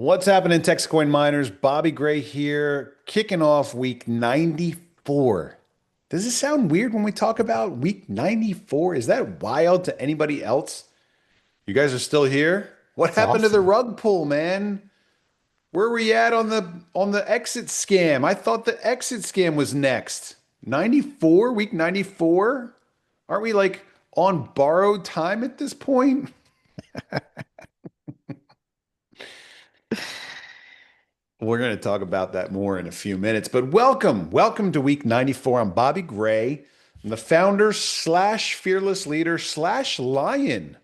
What's happening, TEXITcoin Miners? Bobby Gray here, kicking off week 94. Does it sound weird when we talk about week 94? Is that wild to anybody else? You guys are still here? What It's happened to the awesome. rug pull, man? Where were we at on the exit scam? I thought the exit scam was next. 94, week 94? Aren't we like on borrowed time at this point? We're going to talk about that more in a few minutes, but welcome to week 94. I'm Bobby Gray. I'm the founder slash fearless leader slash lion.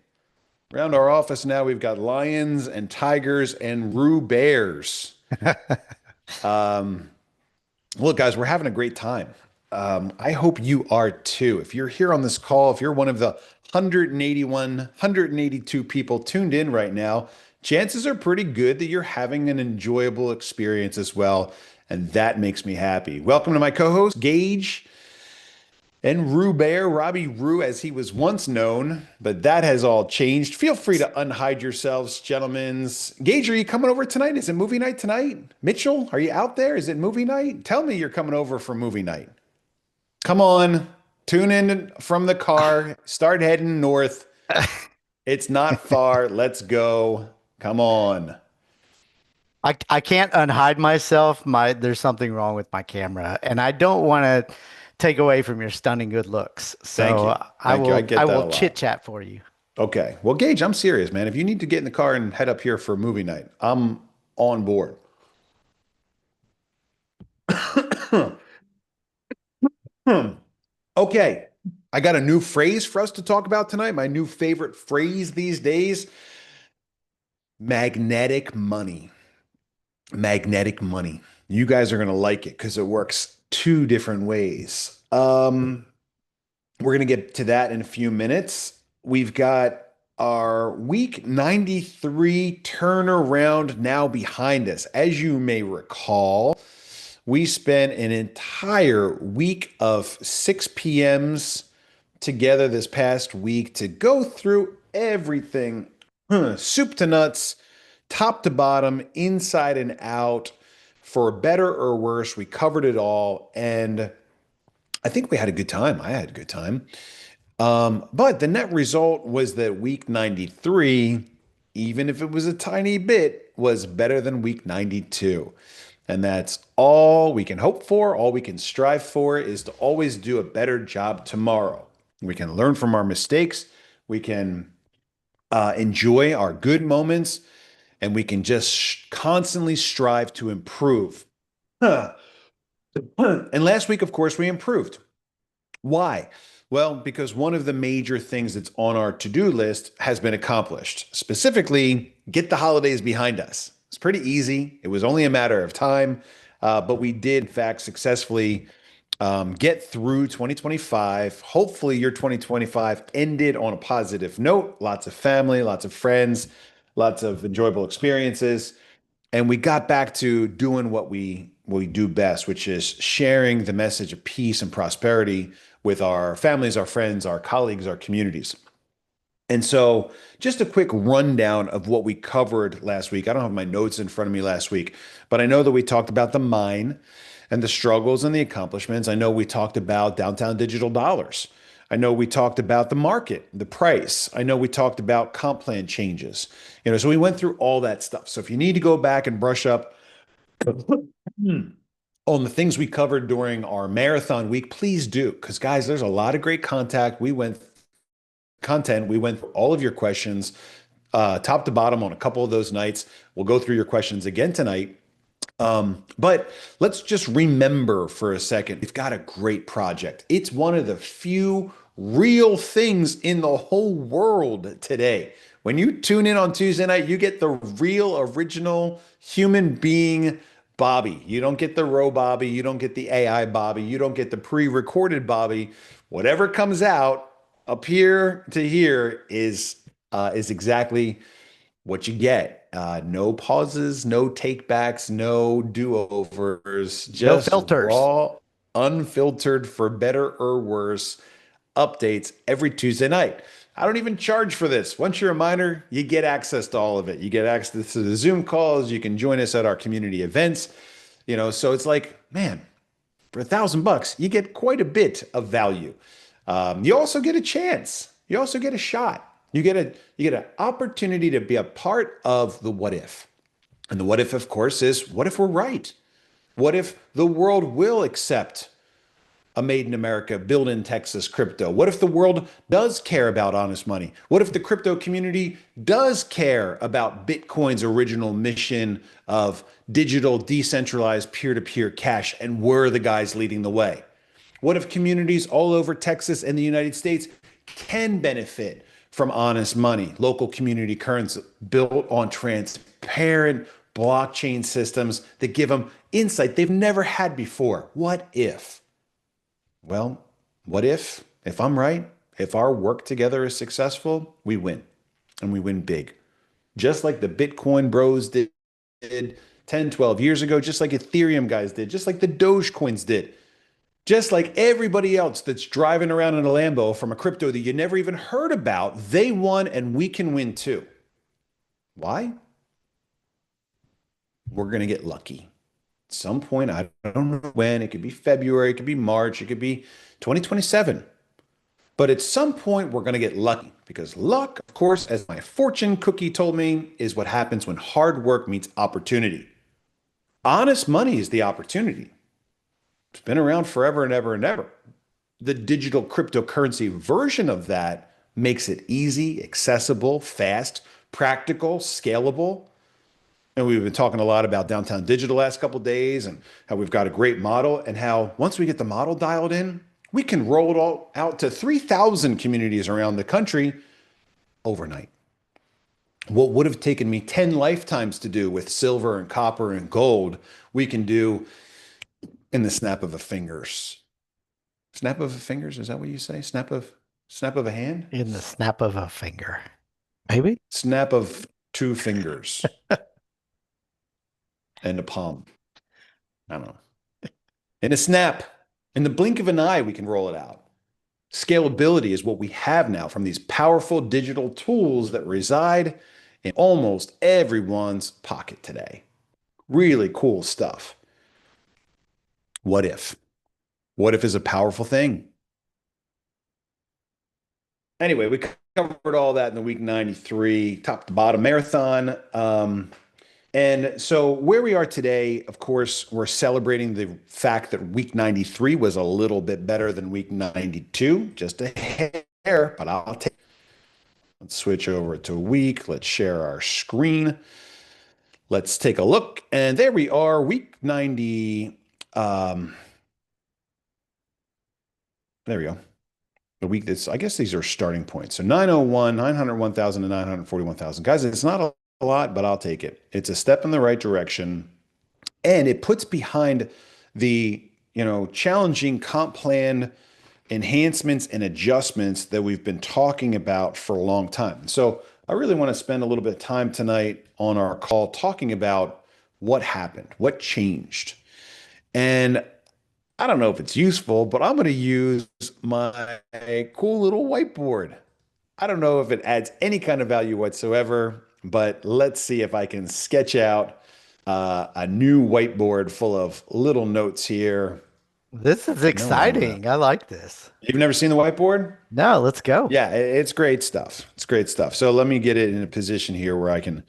Around our office now, we've got lions and tigers and roo bears. Um, Look, guys, we're having a great time. I hope you are too. If you're here on this call, if you're one of the 181, 182 people tuned in right now, chances are pretty good that you're having an enjoyable experience as well. And that makes me happy. Welcome to my co host, Gage and Rue Bear, Robbie Rue, as he was once known, but that has all changed. Feel free to unhide yourselves, gentlemen. Gage, are you coming over tonight? Is it movie night tonight? Mitchell, are you out there? Is it movie night? Tell me you're coming over for movie night. Come on, tune in from the car, start heading north. It's not far. Let's go. Come on. I can't unhide myself. There's something wrong with my camera, and I don't want to take away from your stunning good looks. Thank So you. I Thank you. I will I get that will a chit lot. chat for you. Okay. Well, Gage, I'm serious, man. If you need to get in the car and head up here for movie night, I'm on board. Okay. I got a new phrase for us to talk about tonight. My new favorite phrase these days, magnetic money. Magnetic money. You guys are going to like it because it works two different ways. We're going to get to that in a few minutes. We've got our week 93 turnaround now behind us. As you may recall, we spent an entire week of 6 p.m.s together this past week to go through everything, soup to nuts, top to bottom, inside and out, for better or worse. We covered it all. And I think we had a good time. I had a good time. But the net result was that week 93, even if it was a tiny bit, was better than week 92. And that's all we can hope for, all we can strive for is to always do a better job tomorrow. We can learn from our mistakes, we can enjoy our good moments, and we can just constantly strive to improve. And last week, of course, we improved. Why? Well, because one of the major things that's on our to-do list has been accomplished. Specifically, get the holidays behind us. It's pretty easy. It was only a matter of time, but we did, in fact, successfully get through 2025. Hopefully, your 2025 ended on a positive note. Lots of family, lots of friends, lots of enjoyable experiences, and we got back to doing what we do best, which is sharing the message of peace and prosperity with our families, our friends, our colleagues, our communities. And so, just a quick rundown of what we covered last week. I don't have my notes in front of me last week, but I know that we talked about the mine and the struggles and the accomplishments. I know we talked about downtown digital dollars. I know we talked about the market, the price. I know we talked about comp plan changes. So we went through all that stuff. So if you need to go back and brush up on the things we covered during our marathon week, please do. Because guys, there's a lot of great content. We went through all of your questions, top to bottom on a couple of those nights. We'll go through your questions again tonight. But let's just remember for a second, we've got a great project. It's one of the few real things in the whole world today. When you tune in on Tuesday night, you get the real, original human being Bobby. You don't get the row Bobby. You don't get the AI Bobby. You don't get the pre-recorded Bobby. Whatever comes out up here to here is exactly what you get. No pauses, no takebacks, no do-overs, No just filters. raw, unfiltered, for better or worse updates every Tuesday night. I don't even charge for this. Once you're a miner, you get access to all of it. You get access to the Zoom calls. You can join us at our community events. So it's like, man, for $1,000, you get quite a bit of value. You also get a chance. You also get a shot. You get an opportunity to be a part of the what if. And the what if, of course, is what if we're right? What if the world will accept a made in America, built in Texas crypto? What if the world does care about honest money? What if the crypto community does care about Bitcoin's original mission of digital, decentralized, peer to peer cash, and we're the guys leading the way? What if communities all over Texas and the United States can benefit from honest money, local community currency built on transparent blockchain systems that give them insight they've never had before? What if? Well, what if I'm right, if our work together is successful, we win and we win big. Just like the Bitcoin bros did 10, 12 years ago, just like Ethereum guys did, just like the Dogecoins did, just like everybody else that's driving around in a Lambo from a crypto that you never even heard about, they won and we can win too. Why? We're going to get lucky. At some point, I don't know when, it could be February, it could be March, it could be 2027. But at some point, we're going to get lucky because luck, of course, as my fortune cookie told me, is what happens when hard work meets opportunity. Honest money is the opportunity. It's been around forever and ever and ever. The digital cryptocurrency version of that makes it easy, accessible, fast, practical, scalable. And we've been talking a lot about downtown digital the last couple of days and how we've got a great model and how once we get the model dialed in, we can roll it all out to 3,000 communities around the country overnight. What would have taken me 10 lifetimes to do with silver and copper and gold, we can do in the snap of a fingers. Snap of a fingers, is that what you say? Snap of a hand? In the snap of a finger. Maybe? Snap of two fingers and a palm. I don't know. In a snap, in the blink of an eye, we can roll it out. Scalability is what we have now from these powerful digital tools that reside in almost everyone's pocket today. Really cool stuff. What if? What if is a powerful thing? Anyway, we covered all that in the week 93 top to bottom marathon. And so where we are today, of course, we're celebrating the fact that week 93 was a little bit better than week 92, just a hair, but I'll take. Let's switch over to a week. Let's share our screen. Let's take a look. And there we are, week 90. There we go. The week that's, I guess these are starting points. So 901, 901,000 to 941,000. Guys, it's not a lot, but I'll take it. It's a step in the right direction. And it puts behind the, challenging comp plan enhancements and adjustments that we've been talking about for a long time. So I really want to spend a little bit of time tonight on our call talking about what happened, what changed. And I don't know if it's useful, but I'm going to use my cool little whiteboard. I don't know if it adds any kind of value whatsoever, but let's see if I can sketch out a new whiteboard full of little notes here. This is No, I'm gonna. exciting. I like this. You've never seen the whiteboard? No, let's go. Yeah, it's great stuff. It's great stuff. So let me get it in a position here where I can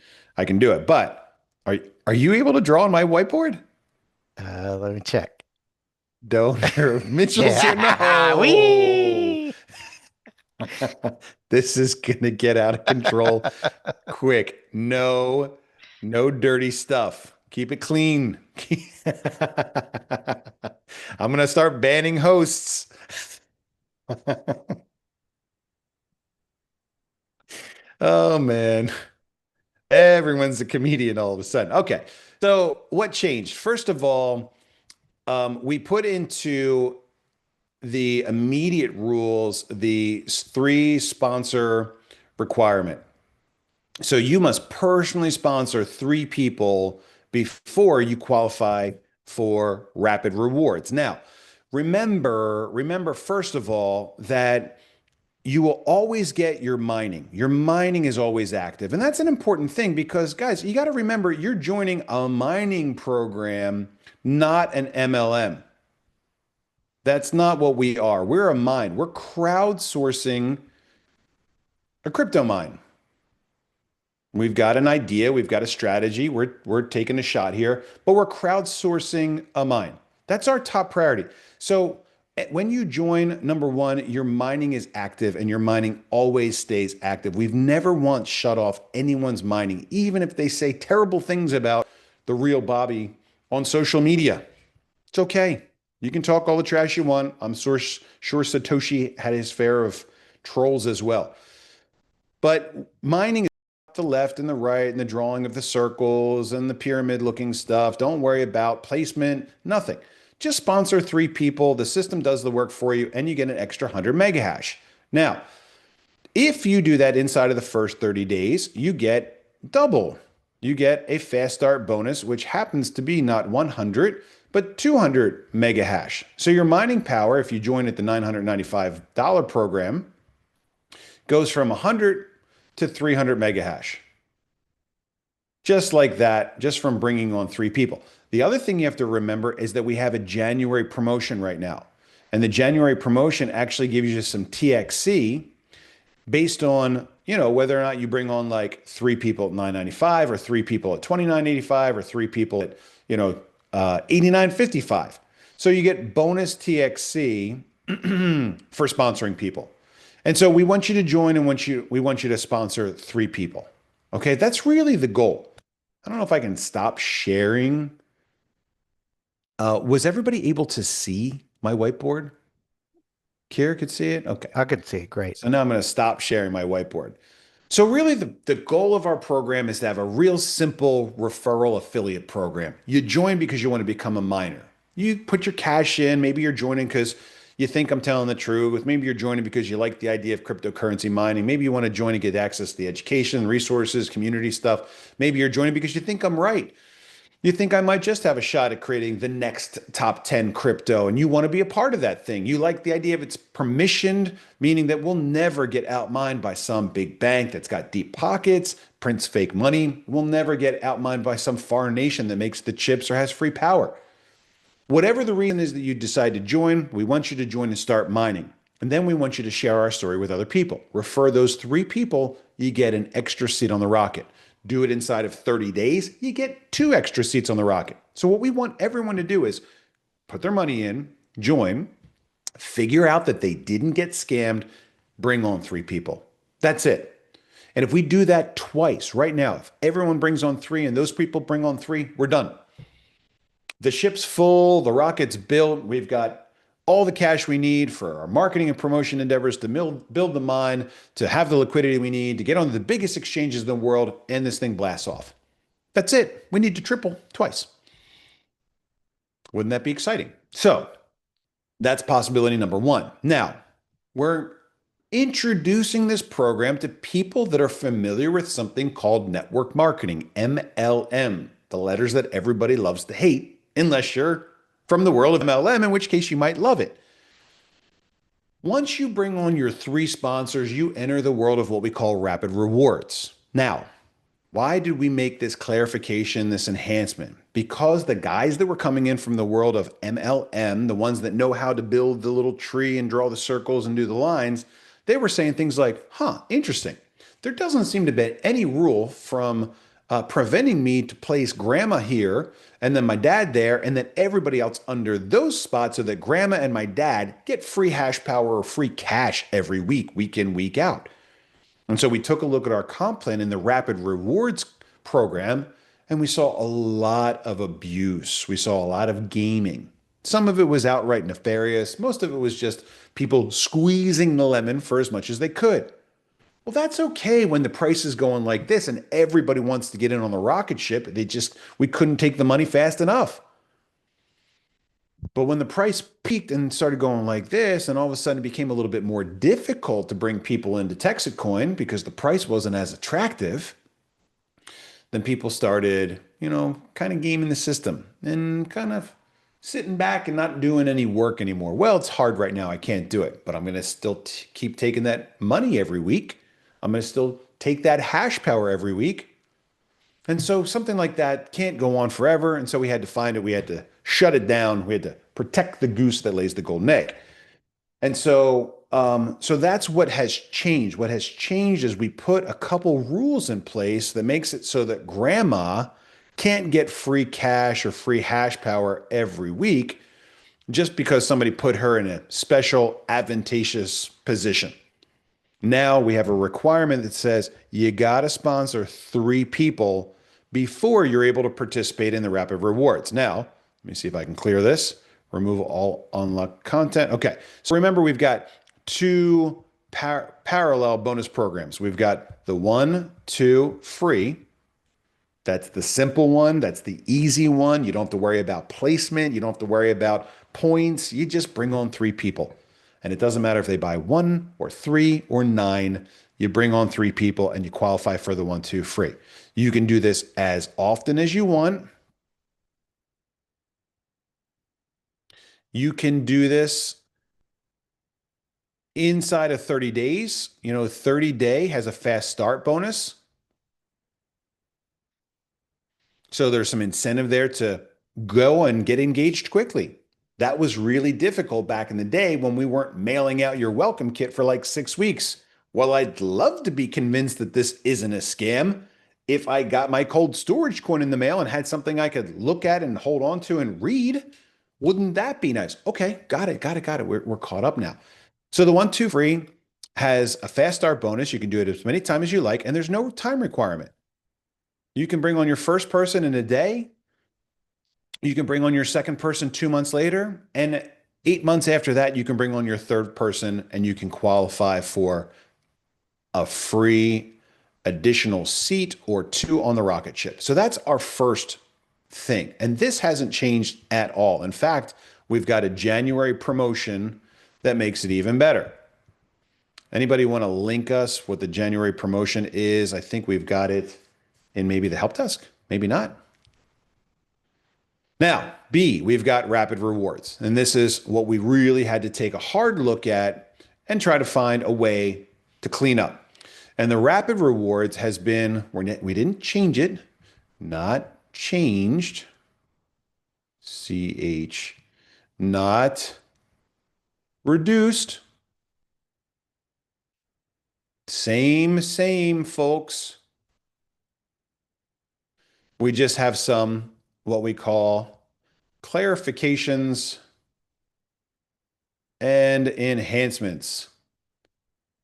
do it. But are you able to draw on my whiteboard? Let me check. Donor Mitchell's here. Yeah. No. Wee. This is gonna get out of control quick. No, no dirty stuff. Keep it clean. I'm gonna start banning hosts. Oh man. Everyone's a comedian all of a sudden. Okay. So what changed? First of all, we put into the immediate rules the three sponsor requirement. So you must personally sponsor three people before you qualify for rapid rewards. Now, remember first of all that you will always get your mining. Your mining is always active. And that's an important thing because, guys, you got to remember you're joining a mining program, not an MLM. That's not what we are. We're a mine. We're crowdsourcing a crypto mine. We've got an idea, we've got a strategy, we're taking a shot here, but we're crowdsourcing a mine. That's our top priority. So when you join, number one, your mining is active and your mining always stays active. We've never once shut off anyone's mining, even if they say terrible things about the real Bobby on social media. It's okay. You can talk all the trash you want. I'm sure Satoshi had his share of trolls as well. But mining is the left and the right and the drawing of the circles and the pyramid looking stuff. Don't worry about placement, nothing. Just sponsor 3 people. The system does the work for you and you get an extra 100 mega hash. Now, if you do that inside of the first 30 days, you get double. You get a fast start bonus, which happens to be not 100, but 200 mega hash. So your mining power, if you join at the $995 program, goes from 100 to 300 mega hash. Just like that, just from bringing on 3 people. The other thing you have to remember is that we have a January promotion right now. And the January promotion actually gives you some TXC based on, whether or not you bring on like 3 people at 995 or 3 people at 2985 or 3 people at, 8955. So you get bonus TXC for sponsoring people. And so we want you to join and we want you to sponsor 3 people. Okay, that's really the goal. I don't know if I can stop sharing. Was everybody able to see my whiteboard? Kira could see it? Okay. I could see it. Great. So now I'm going to stop sharing my whiteboard. So really the goal of our program is to have a real simple referral affiliate program. You join because you want to become a miner. You put your cash in. Maybe you're joining because you think I'm telling the truth. Maybe you're joining because you like the idea of cryptocurrency mining. Maybe you want to join and get access to the education, resources, community stuff. Maybe you're joining because you think I'm right. You think I might just have a shot at creating the next top 10 crypto and you want to be a part of that thing. You like the idea of it's permissioned, meaning that we'll never get outmined by some big bank that's got deep pockets, prints fake money. We'll never get outmined by some foreign nation that makes the chips or has free power. Whatever the reason is that you decide to join, we want you to join and start mining. And then we want you to share our story with other people. Refer those 3 people, you get an extra seat on the rocket. Do it inside of 30 days, you get 2 extra seats on the rocket. So what we want everyone to do is put their money in, join, figure out that they didn't get scammed, bring on 3 people. That's it. And if we do that twice right now, if everyone brings on 3 and those people bring on 3, we're done. The ship's full, the rocket's built, we've got all the cash we need for our marketing and promotion endeavors to build the mine, to have the liquidity we need, to get on the biggest exchanges in the world, and this thing blasts off. That's it. We need to triple twice. Wouldn't that be exciting? So that's possibility number 1. Now, we're introducing this program to people that are familiar with something called network marketing, MLM, the letters that everybody loves to hate, unless you're from the world of MLM, in which case you might love it. Once you bring on your 3 sponsors, you enter the world of what we call rapid rewards. Now, why did we make this clarification, this enhancement? Because the guys that were coming in from the world of MLM, the ones that know how to build the little tree and draw the circles and do the lines, they were saying things like, interesting. There doesn't seem to be any rule from preventing me to place grandma here and then my dad there and then everybody else under those spots so that grandma and my dad get free hash power or free cash every week in, week out. And so we took a look at our comp plan in the rapid rewards program and we saw a lot of abuse. We saw a lot of gaming. Some of it was outright nefarious. Most of it was just people squeezing the lemon for as much as they could. Well, that's okay when the price is going like this and everybody wants to get in on the rocket ship. We couldn't take the money fast enough. But when the price peaked and started going like this, and all of a sudden it became a little bit more difficult to bring people into TEXITcoin because the price wasn't as attractive, then people started, kind of gaming the system and kind of sitting back and not doing any work anymore. Well, it's hard right now. I can't do it, but I'm going to still keep taking that money every week. I'm going to still take that hash power every week. And so something like that can't go on forever. And so we had to find it. We had to shut it down. We had to protect the goose that lays the golden egg. And so that's what has changed. What has changed is we put a couple rules in place that makes it so that grandma can't get free cash or free hash power every week just because somebody put her in a special advantageous position. Now we have a requirement that says you got to sponsor 3 people before you're able to participate in the rapid rewards. Now, let me see if I can clear this. Remove all unlocked content. Okay. So remember, we've got two parallel bonus programs. We've got the 1, 2 free. That's the simple one. That's the easy one. You don't have to worry about placement. You don't have to worry about points. You just bring on 3 people. And it doesn't matter if they buy 1 or 3 or 9. You bring on 3 people and you qualify for the 1, 2 free. You can do this as often as you want. You can do this inside of 30 days. 30-day has a fast start bonus. So there's some incentive there to go and get engaged quickly. That was really difficult back in the day when we weren't mailing out your welcome kit for like 6 weeks. Well, I'd love to be convinced that this isn't a scam. If I got my cold storage coin in the mail and had something I could look at and hold on to and read, wouldn't that be nice? Okay, got it, got it, got it. We're caught up now. So the 1, 2 free has a fast start bonus. You can do it as many times as you like, and there's no time requirement. You can bring on your first person in a day. You can bring on your second person 2 months later. And 8 months after that, you can bring on your third person and you can qualify for a free additional seat or 2 on the rocket ship. So that's our first thing. And this hasn't changed at all. In fact, we've got a January promotion that makes it even better. Anybody want to link us what the January promotion is? I think we've got it in maybe the help desk, maybe not. Now, B, we've got rapid rewards. And this is what we really had to take a hard look at and try to find a way to clean up. And the rapid rewards has been, we didn't change it, not changed, CH, not reduced. Same, folks. We just have some what we call clarifications and enhancements.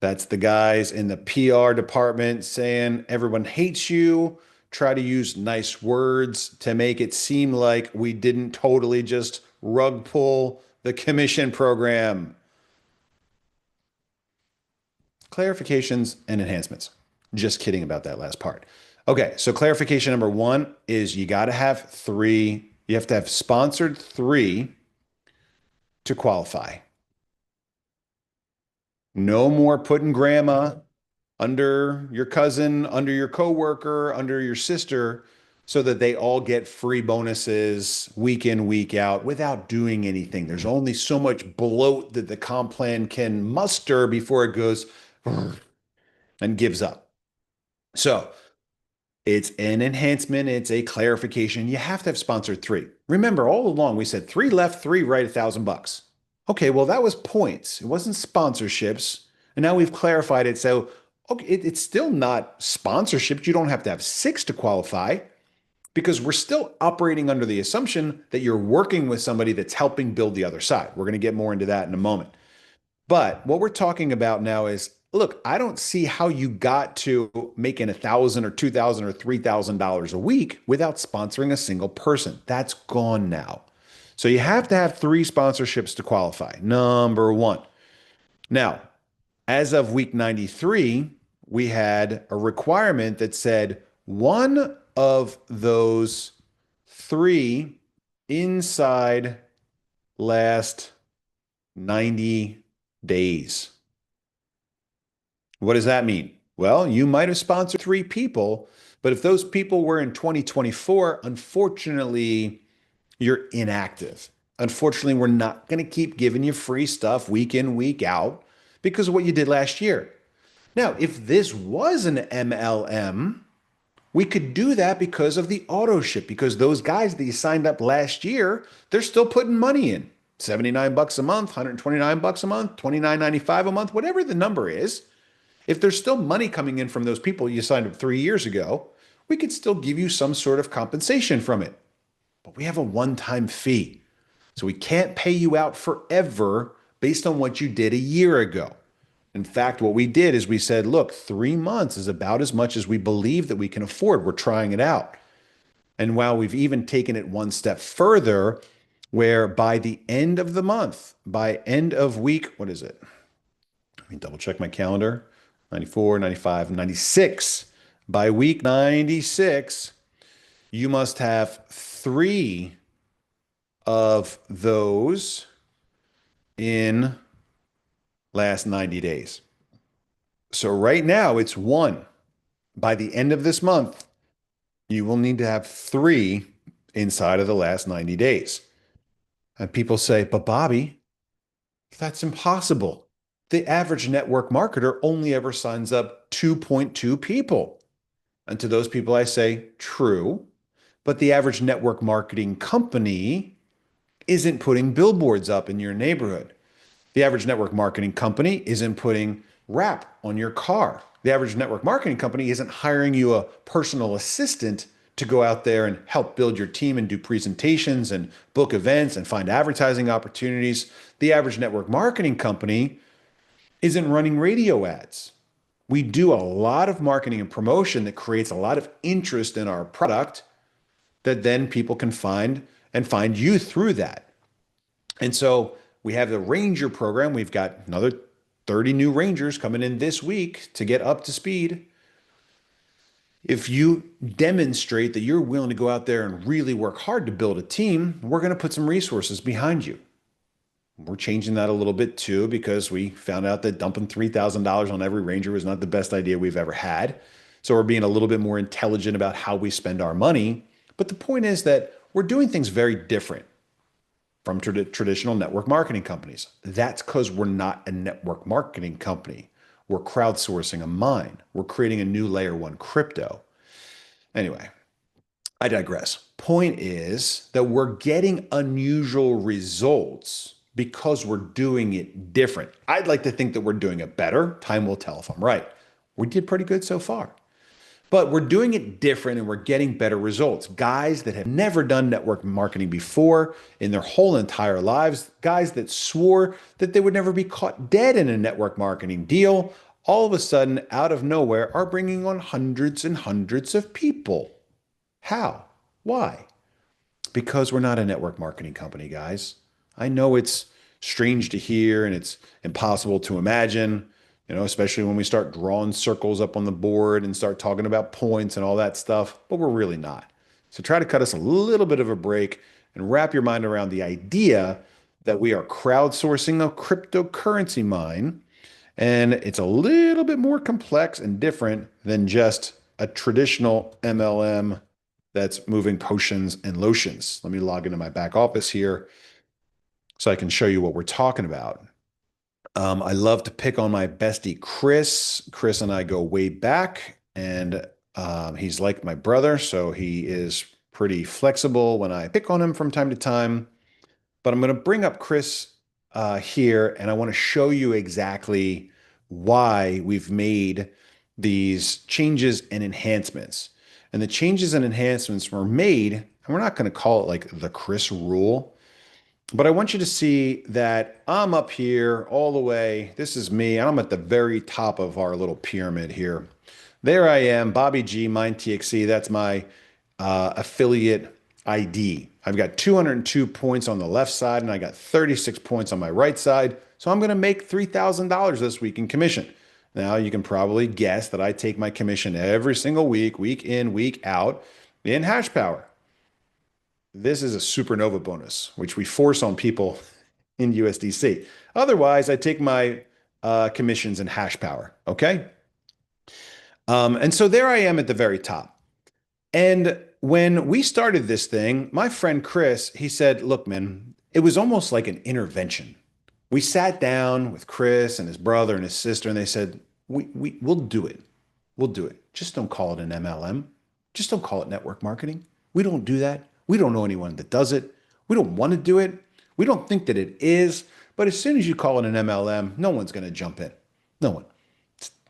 That's the guys in the PR department saying everyone hates you. Try to use nice words to make it seem like we didn't totally just rug pull the commission program. Clarifications and enhancements. Just kidding about that last part. Okay, so clarification number 1 is you got to have 3. You have to have sponsored 3 to qualify. No more putting grandma under your cousin, under your coworker, under your sister, so that they all get free bonuses week in, week out without doing anything. There's only so much bloat that the comp plan can muster before it goes and gives up. So it's an enhancement, it's a clarification. You have to have sponsored 3. Remember, all along we said 3 left, 3 right, $1,000. Okay, well, that was points. It wasn't sponsorships. And now we've clarified it. So okay, it's still not sponsorships. You don't have to have 6 to qualify because we're still operating under the assumption that you're working with somebody that's helping build the other side. We're going to get more into that in a moment. But what we're talking about now is, look, I don't see how you got to making $1,000 or $2,000 or $3,000 a week without sponsoring a single person. That's gone now. So you have to have 3 sponsorships to qualify. Number 1. Now, as of week 93, we had a requirement that said one of those 3 inside last 90 days. What does that mean? Well, you might have sponsored 3 people, but if those people were in 2024, unfortunately, you're inactive. Unfortunately, we're not going to keep giving you free stuff week in, week out because of what you did last year. Now, if this was an MLM, we could do that because of the auto ship, because those guys that you signed up last year, they're still putting money in. 79 bucks a month, 129 bucks a month, 29.95 a month, whatever the number is. If there's still money coming in from those people you signed up 3 years ago, we could still give you some sort of compensation from it. But we have a one-time fee. So we can't pay you out forever based on what you did a year ago. In fact, what we did is we said, look, 3 months is about as much as we believe that we can afford. We're trying it out. And while we've even taken it one step further, where by the end of the month, by end of week, what is it? Let me double check my calendar. 94, 95, 96. By week 96, you must have three of those in last 90 days. So right now it's one. By the end of this month, you will need to have three inside of the last 90 days. And people say, but Bobby, that's impossible. The average network marketer only ever signs up 2.2 people. And to those people, I say, true. But the average network marketing company isn't putting billboards up in your neighborhood. The average network marketing company isn't putting wrap on your car. The average network marketing company isn't hiring you a personal assistant to go out there and help build your team and do presentations and book events and find advertising opportunities. The average network marketing company isn't running radio ads. We do a lot of marketing and promotion that creates a lot of interest in our product that then people can find and find you through that. And so we have the Ranger program. We've got another 30 new Rangers coming in this week to get up to speed. If you demonstrate that you're willing to go out there and really work hard to build a team, we're going to put some resources behind you. We're changing that a little bit too because we found out that dumping $3,000 on every Ranger was not the best idea we've ever had. So we're being a little bit more intelligent about how we spend our money. But the point is that we're doing things very different from traditional network marketing companies. That's because we're not a network marketing company. We're crowdsourcing a mine. We're creating a new layer one crypto. Anyway, I digress. Point is that we're getting unusual results because we're doing it different. I'd like to think that we're doing it better. Time will tell if I'm right. We did pretty good so far. But we're doing it different and we're getting better results. Guys that have never done network marketing before in their whole entire lives, guys that swore that they would never be caught dead in a network marketing deal, all of a sudden, out of nowhere, are bringing on hundreds and hundreds of people. How? Why? Because we're not a network marketing company, guys. I know it's strange to hear and it's impossible to imagine, especially when we start drawing circles up on the board and start talking about points and all that stuff, but we're really not. So try to cut us a little bit of a break and wrap your mind around the idea that we are crowdsourcing a cryptocurrency mine and it's a little bit more complex and different than just a traditional MLM that's moving potions and lotions. Let me log into my back office here so I can show you what we're talking about. I love to pick on my bestie, Chris. Chris and I go way back, and he's like my brother, so he is pretty flexible when I pick on him from time to time. But I'm going to bring up Chris here, and I want to show you exactly why we've made these changes and enhancements. And the changes and enhancements were made, and we're not going to call it like the Chris rule, but I want you to see that I'm up here all the way. This is me, and I'm at the very top of our little pyramid here. There I am, Bobby G, Mine TXC. That's my affiliate ID. I've got 202 points on the left side, and I got 36 points on my right side. So I'm going to make $3,000 this week in commission. Now, you can probably guess that I take my commission every single week, week in, week out, in hash power. This is a supernova bonus, which we force on people in USDC. Otherwise, I take my commissions in hash power. Okay. And so there I am at the very top. And when we started this thing, my friend Chris, he said, look, man, it was almost like an intervention. We sat down with Chris and his brother and his sister, and they said, we'll do it. We'll do it. Just don't call it an MLM. Just don't call it network marketing. We don't do that. We don't know anyone that does it. We don't want to do it. We don't think that it is. But as soon as you call it an MLM, no one's going to jump in. No one.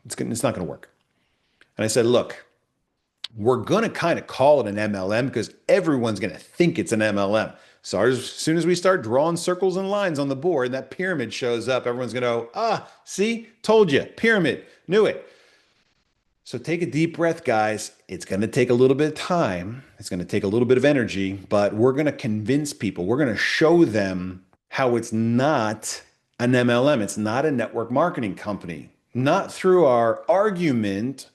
It's not going to work. And I said, look, we're going to kind of call it an MLM because everyone's going to think it's an MLM. So as soon as we start drawing circles and lines on the board, that pyramid shows up. Everyone's going to go, see, told you, pyramid, knew it. So take a deep breath, guys. It's going to take a little bit of time. It's going to take a little bit of energy, but we're going to convince people. We're going to show them how it's not an MLM. It's not a network marketing company. Not through our argument,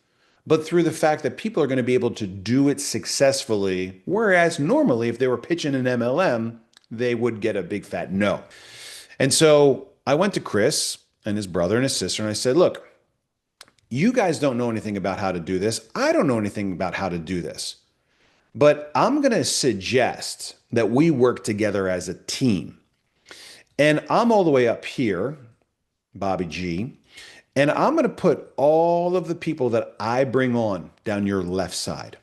but through the fact that people are going to be able to do it successfully. Whereas normally, if they were pitching an MLM, they would get a big fat no. And so I went to Chris and his brother and his sister, and I said, look, you guys don't know anything about how to do this. I don't know anything about how to do this. But I'm going to suggest that we work together as a team. And I'm all the way up here, Bobby G, and I'm going to put all of the people that I bring on down your left side.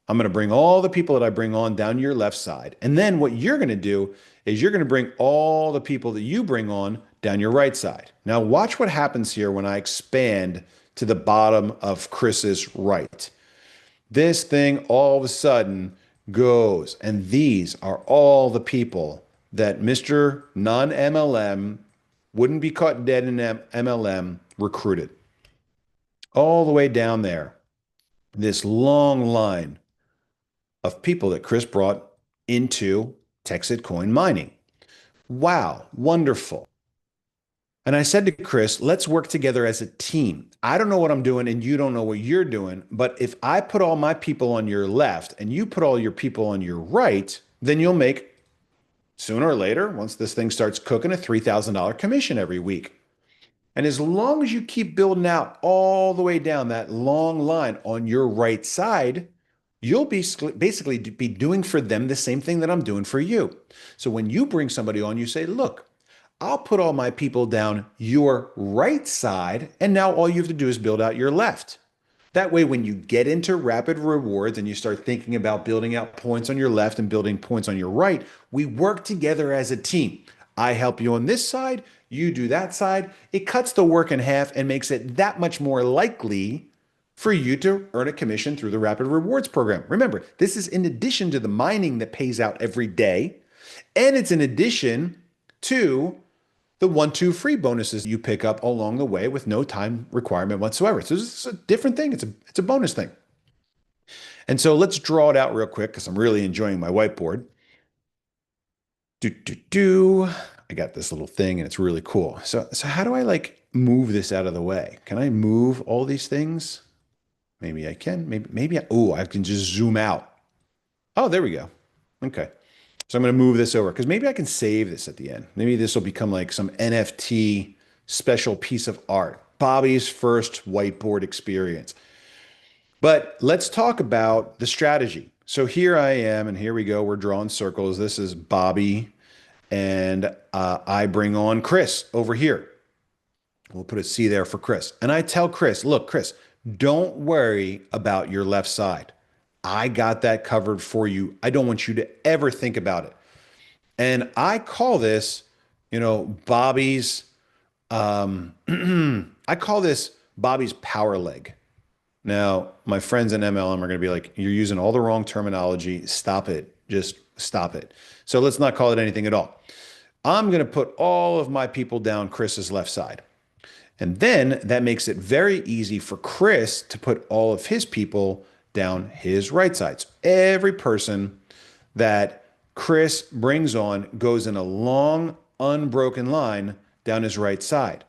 I'm going to bring all the people that I bring on down your left side. And then what you're going to do is you're going to bring all the people that you bring on down your right side. Now, watch what happens here when I expand to the bottom of Chris's right. This thing all of a sudden goes, and these are all the people that Mr. Non-MLM wouldn't be caught dead in MLM recruited. All the way down there, this long line of people that Chris brought into TEXITcoin mining. Wow, wonderful. And I said to Chris, let's work together as a team. I don't know what I'm doing and you don't know what you're doing, but if I put all my people on your left and you put all your people on your right, then you'll make, sooner or later, once this thing starts cooking, a $3,000 commission every week. And as long as you keep building out all the way down that long line on your right side, you'll be basically be doing for them the same thing that I'm doing for you. So when you bring somebody on, you say, look, I'll put all my people down your right side, and now all you have to do is build out your left. That way, when you get into rapid rewards and you start thinking about building out points on your left and building points on your right, we work together as a team. I help you on this side, you do that side. It cuts the work in half and makes it that much more likely for you to earn a commission through the rapid rewards program. Remember, this is in addition to the mining that pays out every day, and it's in addition to the 1-2 free bonuses you pick up along the way with no time requirement whatsoever. So this is a different thing. It's a bonus thing. And so let's draw it out real quick because I'm really enjoying my whiteboard. I got this little thing and it's really cool. So how do I like move this out of the way? Can I move all these things? Maybe I can. I can just zoom out. Oh, there we go. Okay. So I'm going to move this over because maybe I can save this at the end. Maybe this will become like some NFT special piece of art. Bobby's first whiteboard experience. But let's talk about the strategy. So here I am, and here we go. We're drawing circles. This is Bobby, and I bring on Chris over here. We'll put a C there for Chris. And I tell Chris, look, Chris, don't worry about your left side. I got that covered for you. I don't want you to ever think about it. And I call this, Bobby's, I call this Bobby's power leg. Now, my friends in MLM are going to be like, you're using all the wrong terminology. Stop it. Just stop it. So let's not call it anything at all. I'm going to put all of my people down Chris's left side. And then that makes it very easy for Chris to put all of his people down his right side. So every person that Chris brings on goes in a long, unbroken line down his right side.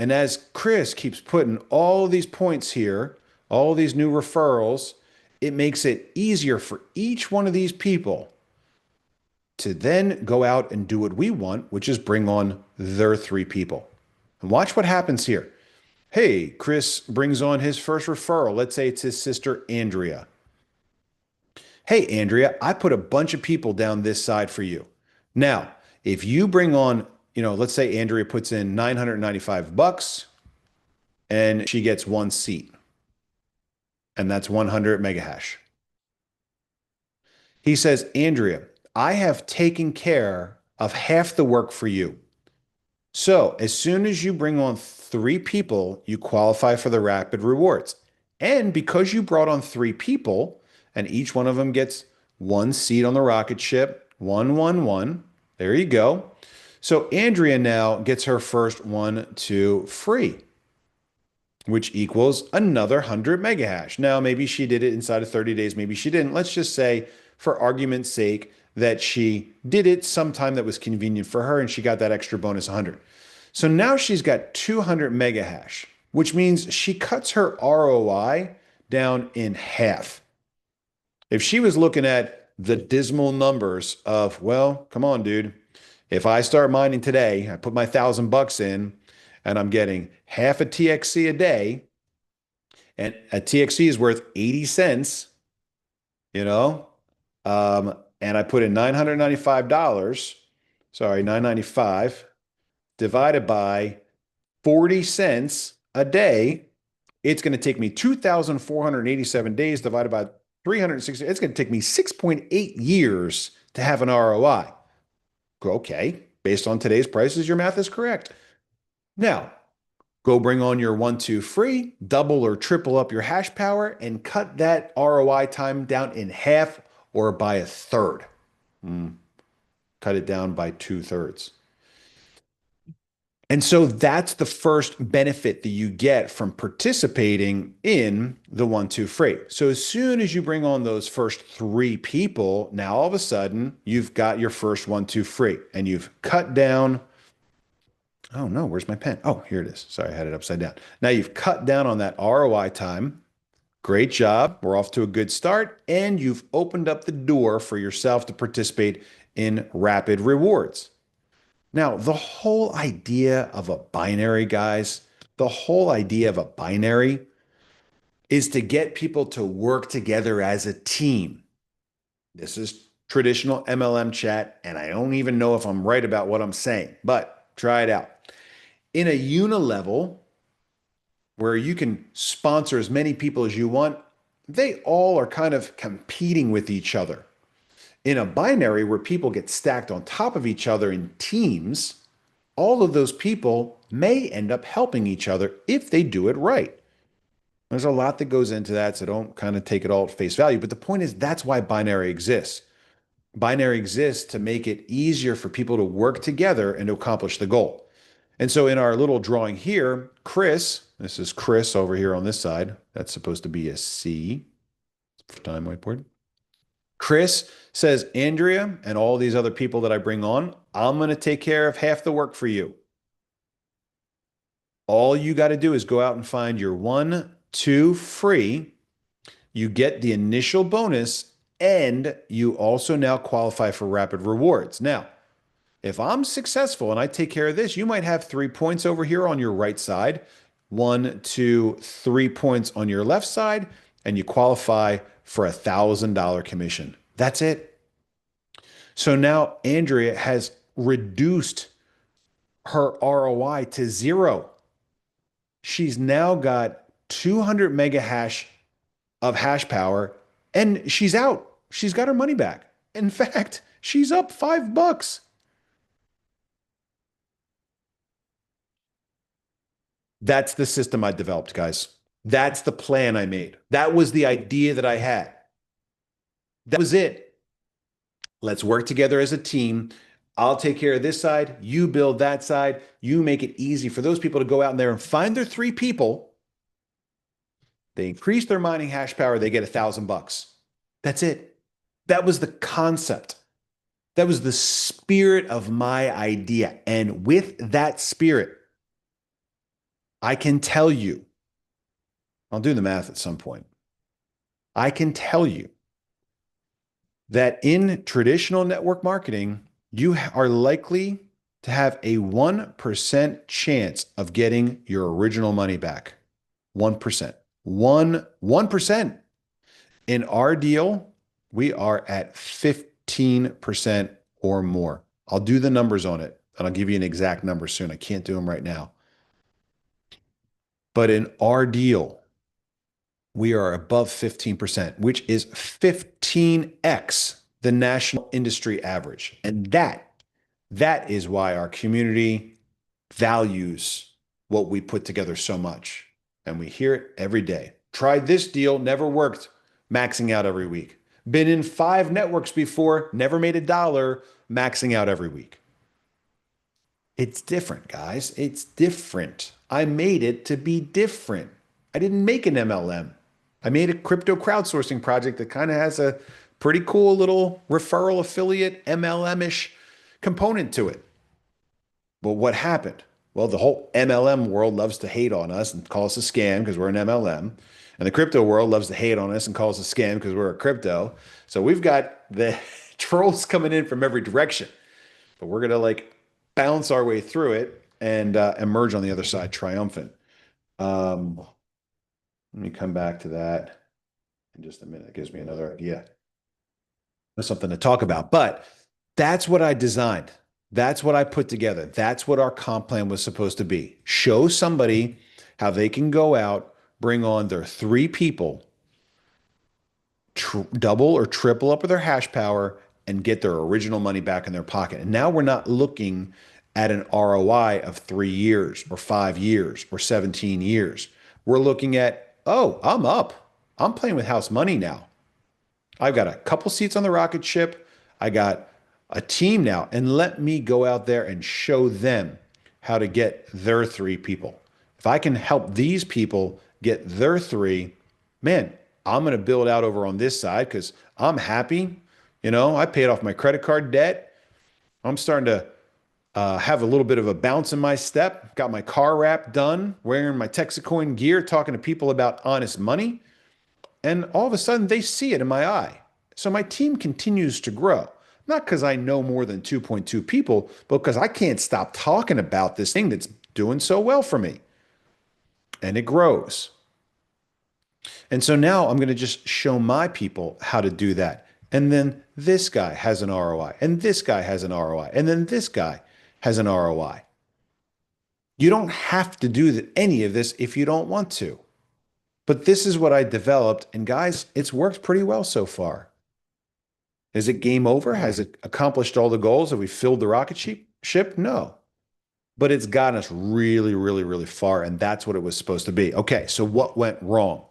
And as Chris keeps putting all these points here, all these new referrals, it makes it easier for each one of these people to then go out and do what we want, which is bring on their 3 people. And watch what happens here. Hey, Chris brings on his first referral. Let's say it's his sister, Andrea. Hey, Andrea, I put a bunch of people down this side for you. Now, If you bring on, let's say Andrea puts in 995 bucks and she gets one seat, and that's 100 mega hash. He says, Andrea, I have taken care of half the work for you. So as soon as you bring on three people, you qualify for the rapid rewards. And because you brought on three people, and each one of them gets one seat on the rocket ship, one, one, one. There you go. So Andrea now gets her first one, two free, which equals another 100 mega hash. Now, maybe she did it inside of 30 days, maybe she didn't. Let's just say, for argument's sake, that she did it sometime that was convenient for her and she got that extra bonus 100. So now she's got 200 mega hash, which means she cuts her ROI down in half. If she was looking at the dismal numbers of, well, come on, dude, if I start mining today, I put my $1,000 in and I'm getting half a TXC a day, and a TXC is worth 80 cents, you know, and I put in $995, sorry, 995 divided by 40 cents a day, it's going to take me 2,487 days divided by 360. It's going to take me 6.8 years to have an ROI. Okay, based on today's prices, your math is correct. Now, go bring on your 1, 2 free, double or triple up your hash power, and cut that ROI time down in half or by a third. Cut it down by 2/3. And so that's the first benefit that you get from participating in the 1, 2 free. So as soon as you bring on those first three people, now all of a sudden you've got your first 1, 2 free and you've cut down. Oh no, where's my pen? Oh, here it is. Sorry, I had it upside down. Now you've cut down on that ROI time. Great job. We're off to a good start. And you've opened up the door for yourself to participate in rapid rewards. Now, the whole idea of a binary, guys, the whole idea of a binary is to get people to work together as a team. This is traditional MLM chat, and I don't even know if I'm right about what I'm saying, but try it out. In a unilevel, where you can sponsor as many people as you want, they all are kind of competing with each other. In a binary where people get stacked on top of each other in teams, all of those people may end up helping each other if they do it right. There's a lot that goes into that, so don't kind of take it all at face value. But the point is, that's why binary exists. Binary exists to make it easier for people to work together and to accomplish the goal. And so in our little drawing here, Chris, this is Chris over here on this side. That's supposed to be a C for time whiteboard. Chris says, Andrea and all these other people that I bring on, I'm going to take care of half the work for you. All you got to do is go out and find your 1, 2 free. You get the initial bonus, and you also now qualify for rapid rewards. Now, if I'm successful and I take care of this, you might have 3 points over here on your right side, 1, 2, 3 points on your left side, and you qualify for $1,000 commission. That's it. So now Andrea has reduced her ROI to 0. She's now got 200 mega hash of hash power and she's out. She's got her money back. In fact, she's up $5. That's the system I developed, guys. That's the plan I made. That was the idea that I had. That was it. Let's work together as a team. I'll take care of this side. You build that side. You make it easy for those people to go out there and find their three people. They increase their mining hash power. They get $1,000. That's it. That was the concept. That was the spirit of my idea. And with that spirit, I can tell you, I'll do the math at some point. I can tell you that in traditional network marketing, you are likely to have a 1% chance of getting your original money back. 1%. 1%. In our deal, we are at 15% or more. I'll do the numbers on it and I'll give you an exact number soon. I can't do them right now. But in our deal, we are above 15%, which is 15x the national industry average. And that is why our community values what we put together so much. And we hear it every day. Tried this deal, never worked, maxing out every week. Been in 5 networks before, never made a dollar, maxing out every week. It's different, guys. It's different. I made it to be different. I didn't make an MLM. I made a crypto crowdsourcing project that kind of has a pretty cool little referral affiliate MLM-ish component to it. But what happened? Well, the whole MLM world loves to hate on us and call us a scam because we're an MLM. And the crypto world loves to hate on us and call us a scam because we're a crypto. So we've got the trolls coming in from every direction. But we're going to like bounce our way through it and emerge on the other side triumphant. Let me come back to that in just a minute. It gives me another idea. There's something to talk about. But that's what I designed. That's what I put together. That's what our comp plan was supposed to be. Show somebody how they can go out, bring on their 3 people, double or triple up with their hash power, and get their original money back in their pocket. And now we're not looking at an ROI of 3 years or 5 years or 17 years. We're looking at, oh, I'm up. I'm playing with house money now. I've got a couple seats on the rocket ship. I got a team now, and let me go out there and show them how to get their 3 people. If I can help these people get their 3, man, I'm going to build out over on this side because I'm happy. You know, I paid off my credit card debt. I'm starting to have a little bit of a bounce in my step. Got my car wrap done, wearing my TEXITcoin gear, talking to people about honest money. And all of a sudden, they see it in my eye. So my team continues to grow. Not because I know more than 2.2 people, but because I can't stop talking about this thing that's doing so well for me. And it grows. And so now I'm going to just show my people how to do that. And then this guy has an ROI, and this guy has an ROI, and then this guy has an ROI. You don't have to do any of this if you don't want to. But this is what I developed. And guys, it's worked pretty well so far. Is it game over? Has it accomplished all the goals? Have we filled the rocket ship? No. But it's gotten us really, really, really far. And that's what it was supposed to be. Okay, so what went wrong?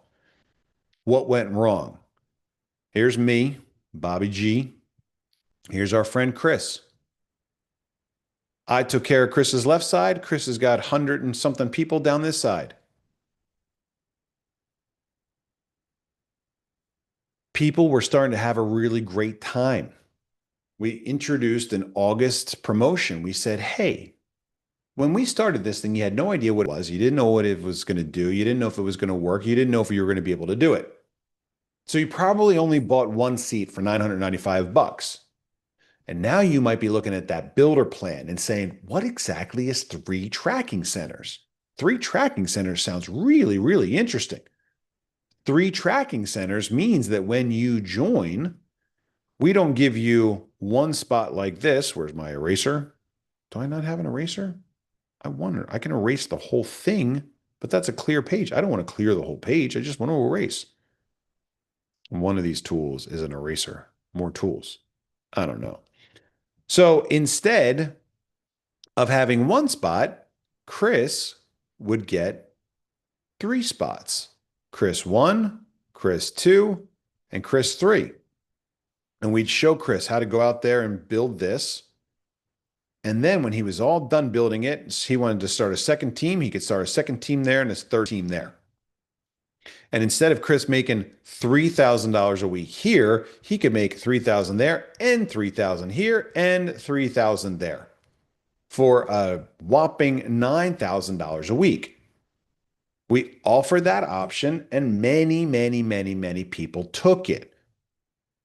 What went wrong? Here's me, Bobby G. Here's our friend Chris. I took care of Chris's left side. Chris has got 100 and something people down this side. People were starting to have a really great time. We introduced an August promotion. We said, hey, when we started this thing, you had no idea what it was. You didn't know what it was going to do. You didn't know if it was going to work. You didn't know if you were going to be able to do it. So you probably only bought 1 seat for $995. And now you might be looking at that builder plan and saying, what exactly is 3 tracking centers? 3 tracking centers sounds really, really interesting. 3 tracking centers means that when you join, we don't give you one spot like this. Where's my eraser? Do I not have an eraser? I wonder. I can erase the whole thing, but that's a clear page. I don't want to clear the whole page. I just want to erase. One of these tools is an eraser. More tools. I don't know. So instead of having 1 spot, Chris would get 3 spots. Chris 1, Chris 2, and Chris 3. And we'd show Chris how to go out there and build this. And then when he was all done building it, he wanted to start a second team. He could start a second team there and his third team there. And instead of Chris making $3,000 a week here, he could make $3,000 there and $3,000 here and $3,000 there for a whopping $9,000 a week. We offered that option and many, many, many, many people took it.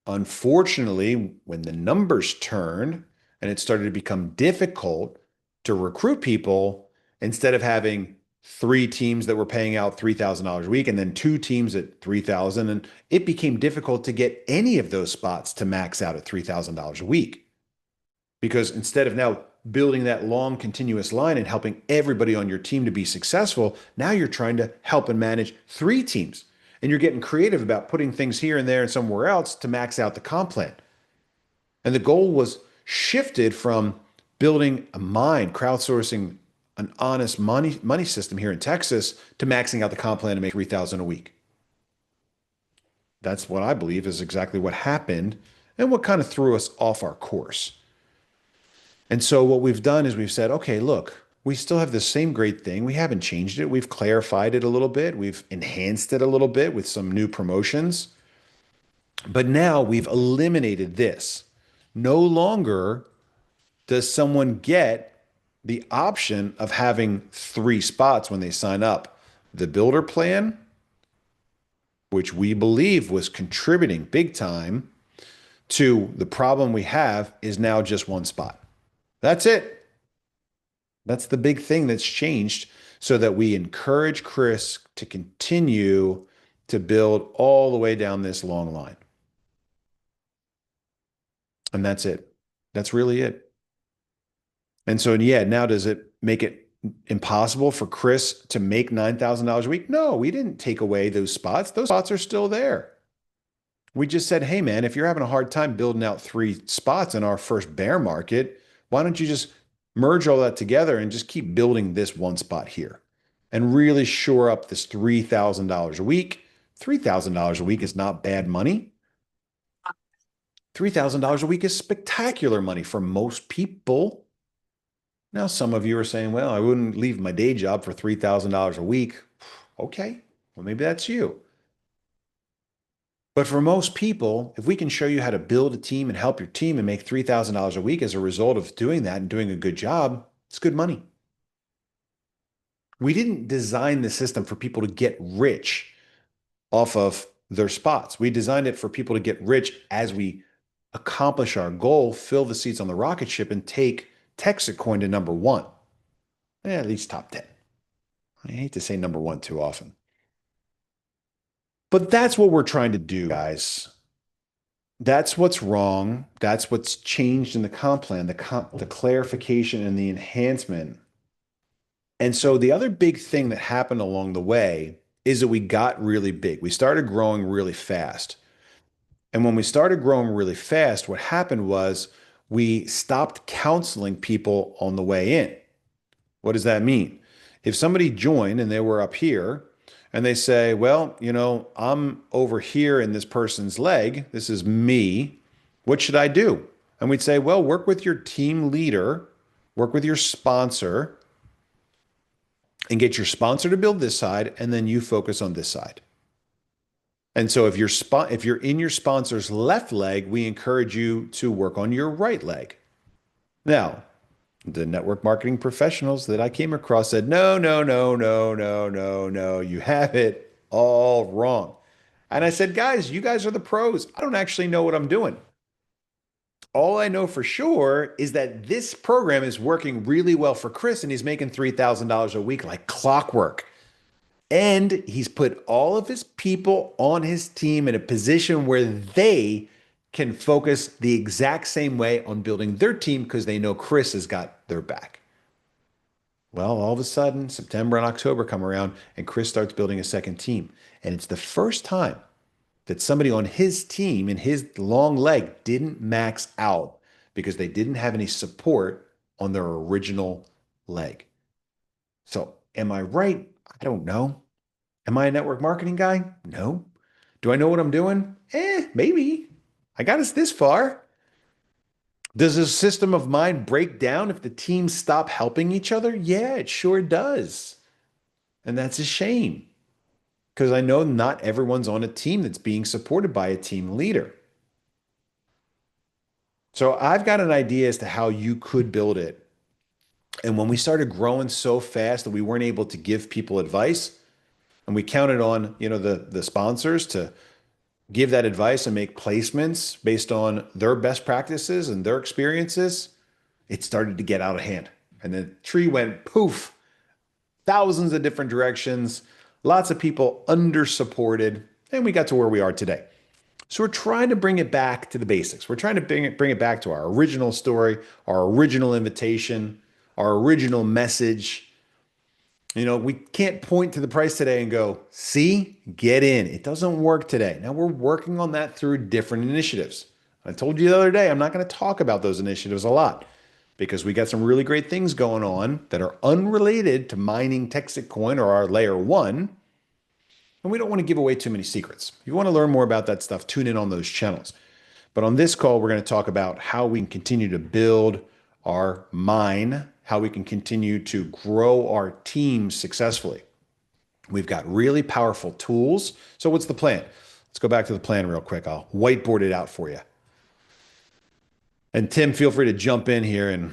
Unfortunately, when the numbers turned and it started to become difficult to recruit people, instead of having 3 teams that were paying out $3,000 a week and then 2 teams at $3,000, and it became difficult to get any of those spots to max out at $3,000 a week because instead of now building that long continuous line and helping everybody on your team to be successful, now you're trying to help and manage three teams. And you're getting creative about putting things here and there and somewhere else to max out the comp plan. And the goal was shifted from building a mine, crowdsourcing an honest money system here in Texas to maxing out the comp plan to make 3,000 a week. That's what I believe is exactly what happened and what kind of threw us off our course. And so what we've done is we've said, okay, look, we still have the same great thing. We haven't changed it. We've clarified it a little bit. We've enhanced it a little bit with some new promotions. But now we've eliminated this. No longer does someone get the option of having three spots when they sign up. The builder plan, which we believe was contributing big time to the problem we have, is now just one spot. That's it. That's the big thing that's changed so that we encourage Chris to continue to build all the way down this long line. And that's it. That's really it. And so, yeah, now does it make it impossible for Chris to make $9,000 a week? No, we didn't take away those spots. Those spots are still there. We just said, hey, man, if you're having a hard time building out three spots in our first bear market, why don't you just merge all that together and just keep building this one spot here and really shore up this $3,000 a week? $3,000 a week is not bad money. $3,000 a week is spectacular money for most people. Now, some of you are saying, well, I wouldn't leave my day job for $3,000 a week. Okay, well, maybe that's you. But for most people, if we can show you how to build a team and help your team and make $3,000 a week as a result of doing that and doing a good job, it's good money. We didn't design the system for people to get rich off of their spots. We designed it for people to get rich as we accomplish our goal, fill the seats on the rocket ship, and take TEXITcoin to number one. At least top 10. I hate to say number one too often. But that's what we're trying to do, guys. That's what's wrong. That's what's changed in the comp plan, the clarification and the enhancement. And so the other big thing that happened along the way is that we got really big. We started growing really fast. And when we started growing really fast, what happened was we stopped counseling people on the way in. What does that mean? If somebody joined and they were up here and they say, well, I'm over here in this person's leg. This is me. What should I do? And we'd say, well, work with your team leader, work with your sponsor, and get your sponsor to build this side, and then you focus on this side. And so if you're in your sponsor's left leg, we encourage you to work on your right leg. Now, the network marketing professionals that I came across said, no, no, no, no, no, no, no, you have it all wrong. And I said, guys, you guys are the pros. I don't actually know what I'm doing. All I know for sure is that this program is working really well for Chris, and he's making $3,000 a week like clockwork. And he's put all of his people on his team in a position where they can focus the exact same way on building their team because they know Chris has got their back. Well, all of a sudden, September and October come around and Chris starts building a second team. And it's the first time that somebody on his team in his long leg didn't max out because they didn't have any support on their original leg. So, am I right? I don't know. Am I a network marketing guy? No. Do I know what I'm doing? Maybe. I got us this far. Does a system of mine break down if the teams stop helping each other? Yeah, it sure does. And that's a shame because I know not everyone's on a team that's being supported by a team leader. So I've got an idea as to how you could build it. And when we started growing so fast that we weren't able to give people advice, and we counted on, the sponsors to give that advice and make placements based on their best practices and their experiences, it started to get out of hand. And the tree went poof, thousands of different directions, lots of people under supported, and we got to where we are today. So we're trying to bring it back to the basics. We're trying to bring it back to our original story, our original invitation, our original message. We can't point to the price today and go, see, get in. It doesn't work today. Now we're working on that through different initiatives. I told you the other day, I'm not going to talk about those initiatives a lot because we got some really great things going on that are unrelated to mining Texit coin or our layer one. And we don't want to give away too many secrets. If you want to learn more about that stuff, tune in on those channels. But on this call, we're going to talk about how we can continue to build our mine, how we can continue to grow our team successfully. We've got really powerful tools. So, what's the plan? Let's go back to the plan real quick. I'll whiteboard it out for you. And Tim, feel free to jump in here and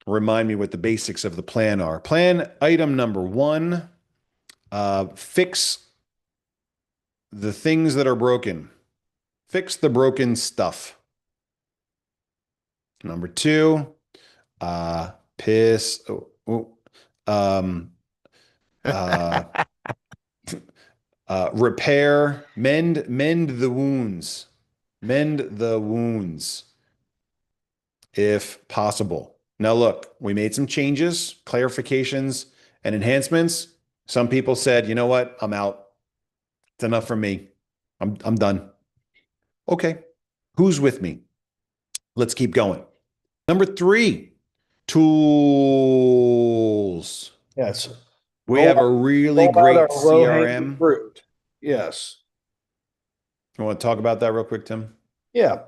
remind me what the basics of the plan are. Plan item number one, fix the things that are broken, fix the broken stuff. Number two, piss. Um, uh, repair, mend the wounds, mend the wounds if possible. Now, look, we made some changes, clarifications, and enhancements. Some people said, you know what? I'm out. It's enough for me. I'm done. Okay. Who's with me? Let's keep going. Number three, tools. Yes. We Roll have a out, really roll out great our low-hanging CRM. fruit. Yes. You want to talk about that real quick, Tim? Yeah.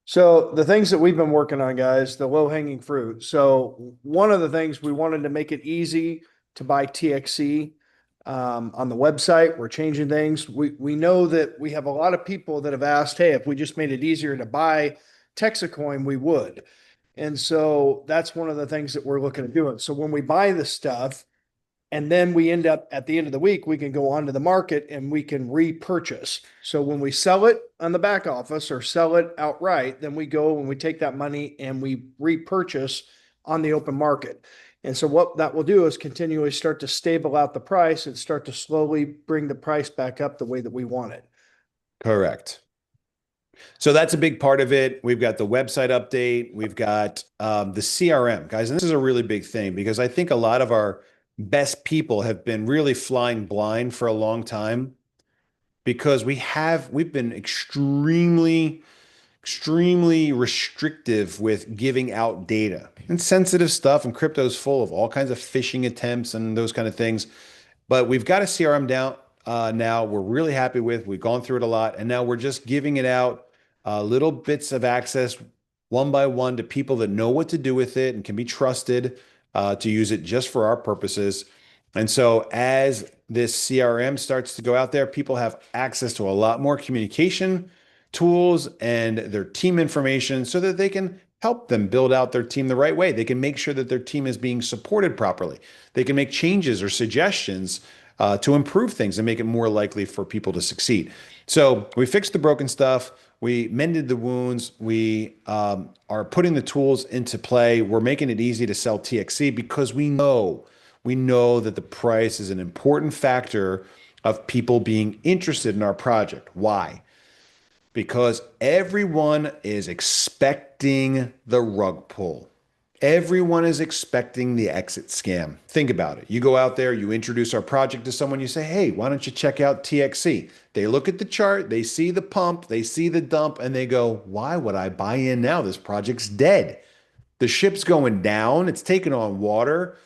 So the things that we've been working on, guys, the low-hanging fruit. So one of the things we wanted to make it easy to buy TXC on the website. We're changing things. We know that we have a lot of people that have asked, hey, if we just made it easier to buy TEXITcoin, we would. And so that's one of the things that we're looking at doing. So when we buy the stuff, and then we end up at the end of the week, we can go onto the market and we can repurchase. So when we sell it on the back office or sell it outright, then we go and we take that money and we repurchase on the open market. And so what that will do is continually start to stable out the price and start to slowly bring the price back up the way that we want it. Correct. So that's a big part of it. We've got the website update. We've got the CRM, guys. And this is a really big thing because I think a lot of our best people have been really flying blind for a long time because we've been extremely restrictive with giving out data and sensitive stuff. And crypto's full of all kinds of phishing attempts and those kind of things. But we've got a CRM down now. We're really happy with. We've gone through it a lot, and now we're just giving it out little bits of access one by one to people that know what to do with it and can be trusted to use it just for our purposes. And so, as this CRM starts to go out there, people have access to a lot more communication tools and their team information so that they can help them build out their team the right way. They can make sure that their team is being supported properly. They can make changes or suggestions to improve things and make it more likely for people to succeed. So we fixed the broken stuff. We mended the wounds. We are putting the tools into play. We're making it easy to sell TXC because we know that the price is an important factor of people being interested in our project. Why? Because everyone is expecting the rug pull. Everyone is expecting the exit scam. Think about it. You go out there, you introduce our project to someone, you say, hey, why don't you check out TXC? They look at the chart, they see the pump, they see the dump, and they go, why would I buy in now? This project's dead. The ship's going down, it's taking on water.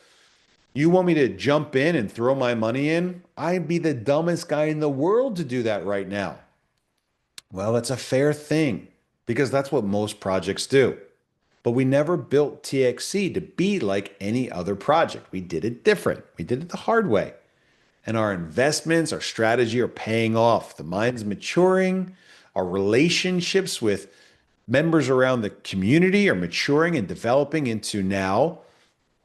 You want me to jump in and throw my money in? I'd be the dumbest guy in the world to do that right now. Well, it's a fair thing because that's what most projects do. But we never built TXC to be like any other project. We did it different. We did it the hard way. And our investments, our strategy are paying off. The mine's maturing. Our relationships with members around the community are maturing and developing into now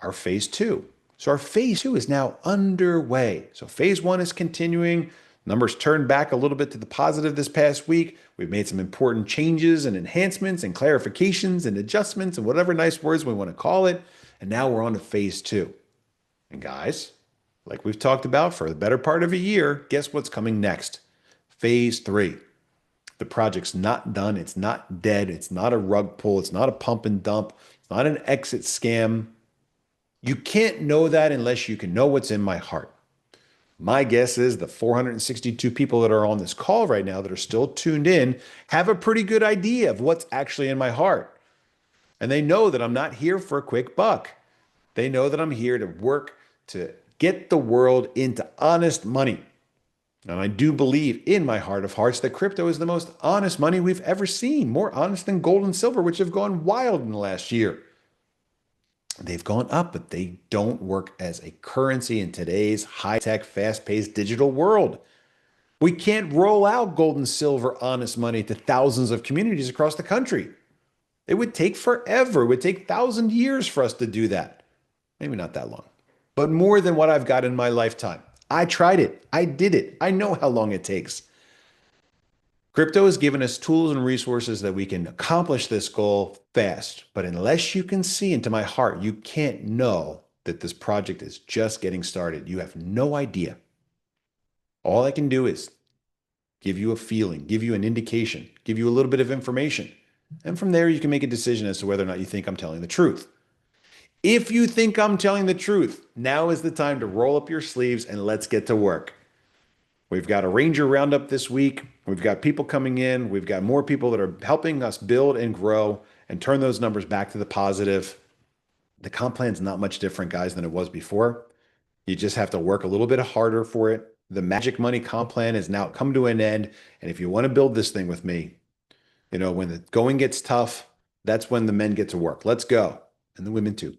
our phase two. So our phase two is now underway. So phase one is continuing. Numbers turned back a little bit to the positive this past week. We've made some important changes and enhancements and clarifications and adjustments and whatever nice words we want to call it. And now we're on to phase two. And guys, like we've talked about for the better part of a year, guess what's coming next? Phase three. The project's not done. It's not dead. It's not a rug pull. It's not a pump and dump. It's not an exit scam. You can't know that unless you can know what's in my heart. My guess is the 462 people that are on this call right now that are still tuned in have a pretty good idea of what's actually in my heart. And they know that I'm not here for a quick buck. They know that I'm here to work to get the world into honest money. And I do believe in my heart of hearts that crypto is the most honest money we've ever seen, more honest than gold and silver, which have gone wild in the last year. They've gone up, but they don't work as a currency in today's high-tech, fast-paced digital world. We can't roll out gold and silver honest money to thousands of communities across the country. It would take forever. It would take 1,000 years for us to do that. Maybe not that long, but more than what I've got in my lifetime. I tried it. I did it. I know how long it takes. Crypto has given us tools and resources that we can accomplish this goal fast. But unless you can see into my heart, you can't know that this project is just getting started. You have no idea. All I can do is give you a feeling, give you an indication, give you a little bit of information. And from there, you can make a decision as to whether or not you think I'm telling the truth. If you think I'm telling the truth, now is the time to roll up your sleeves and let's get to work. We've got a Ranger Roundup this week. We've got people coming in. We've got more people that are helping us build and grow and turn those numbers back to the positive. The comp plan is not much different, guys, than it was before. You just have to work a little bit harder for it. The magic money comp plan has now come to an end. And if you want to build this thing with me, when the going gets tough, that's when the men get to work. Let's go. And the women too.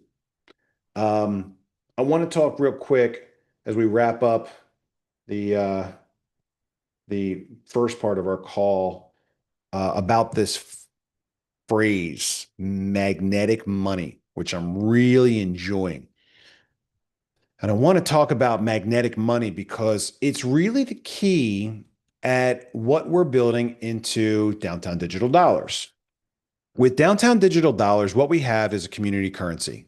I want to talk real quick as we wrap up the first part of our call about this phrase, magnetic money, which I'm really enjoying. And I want to talk about magnetic money because it's really the key at what we're building into downtown digital dollars. With downtown digital dollars, what we have is a community currency.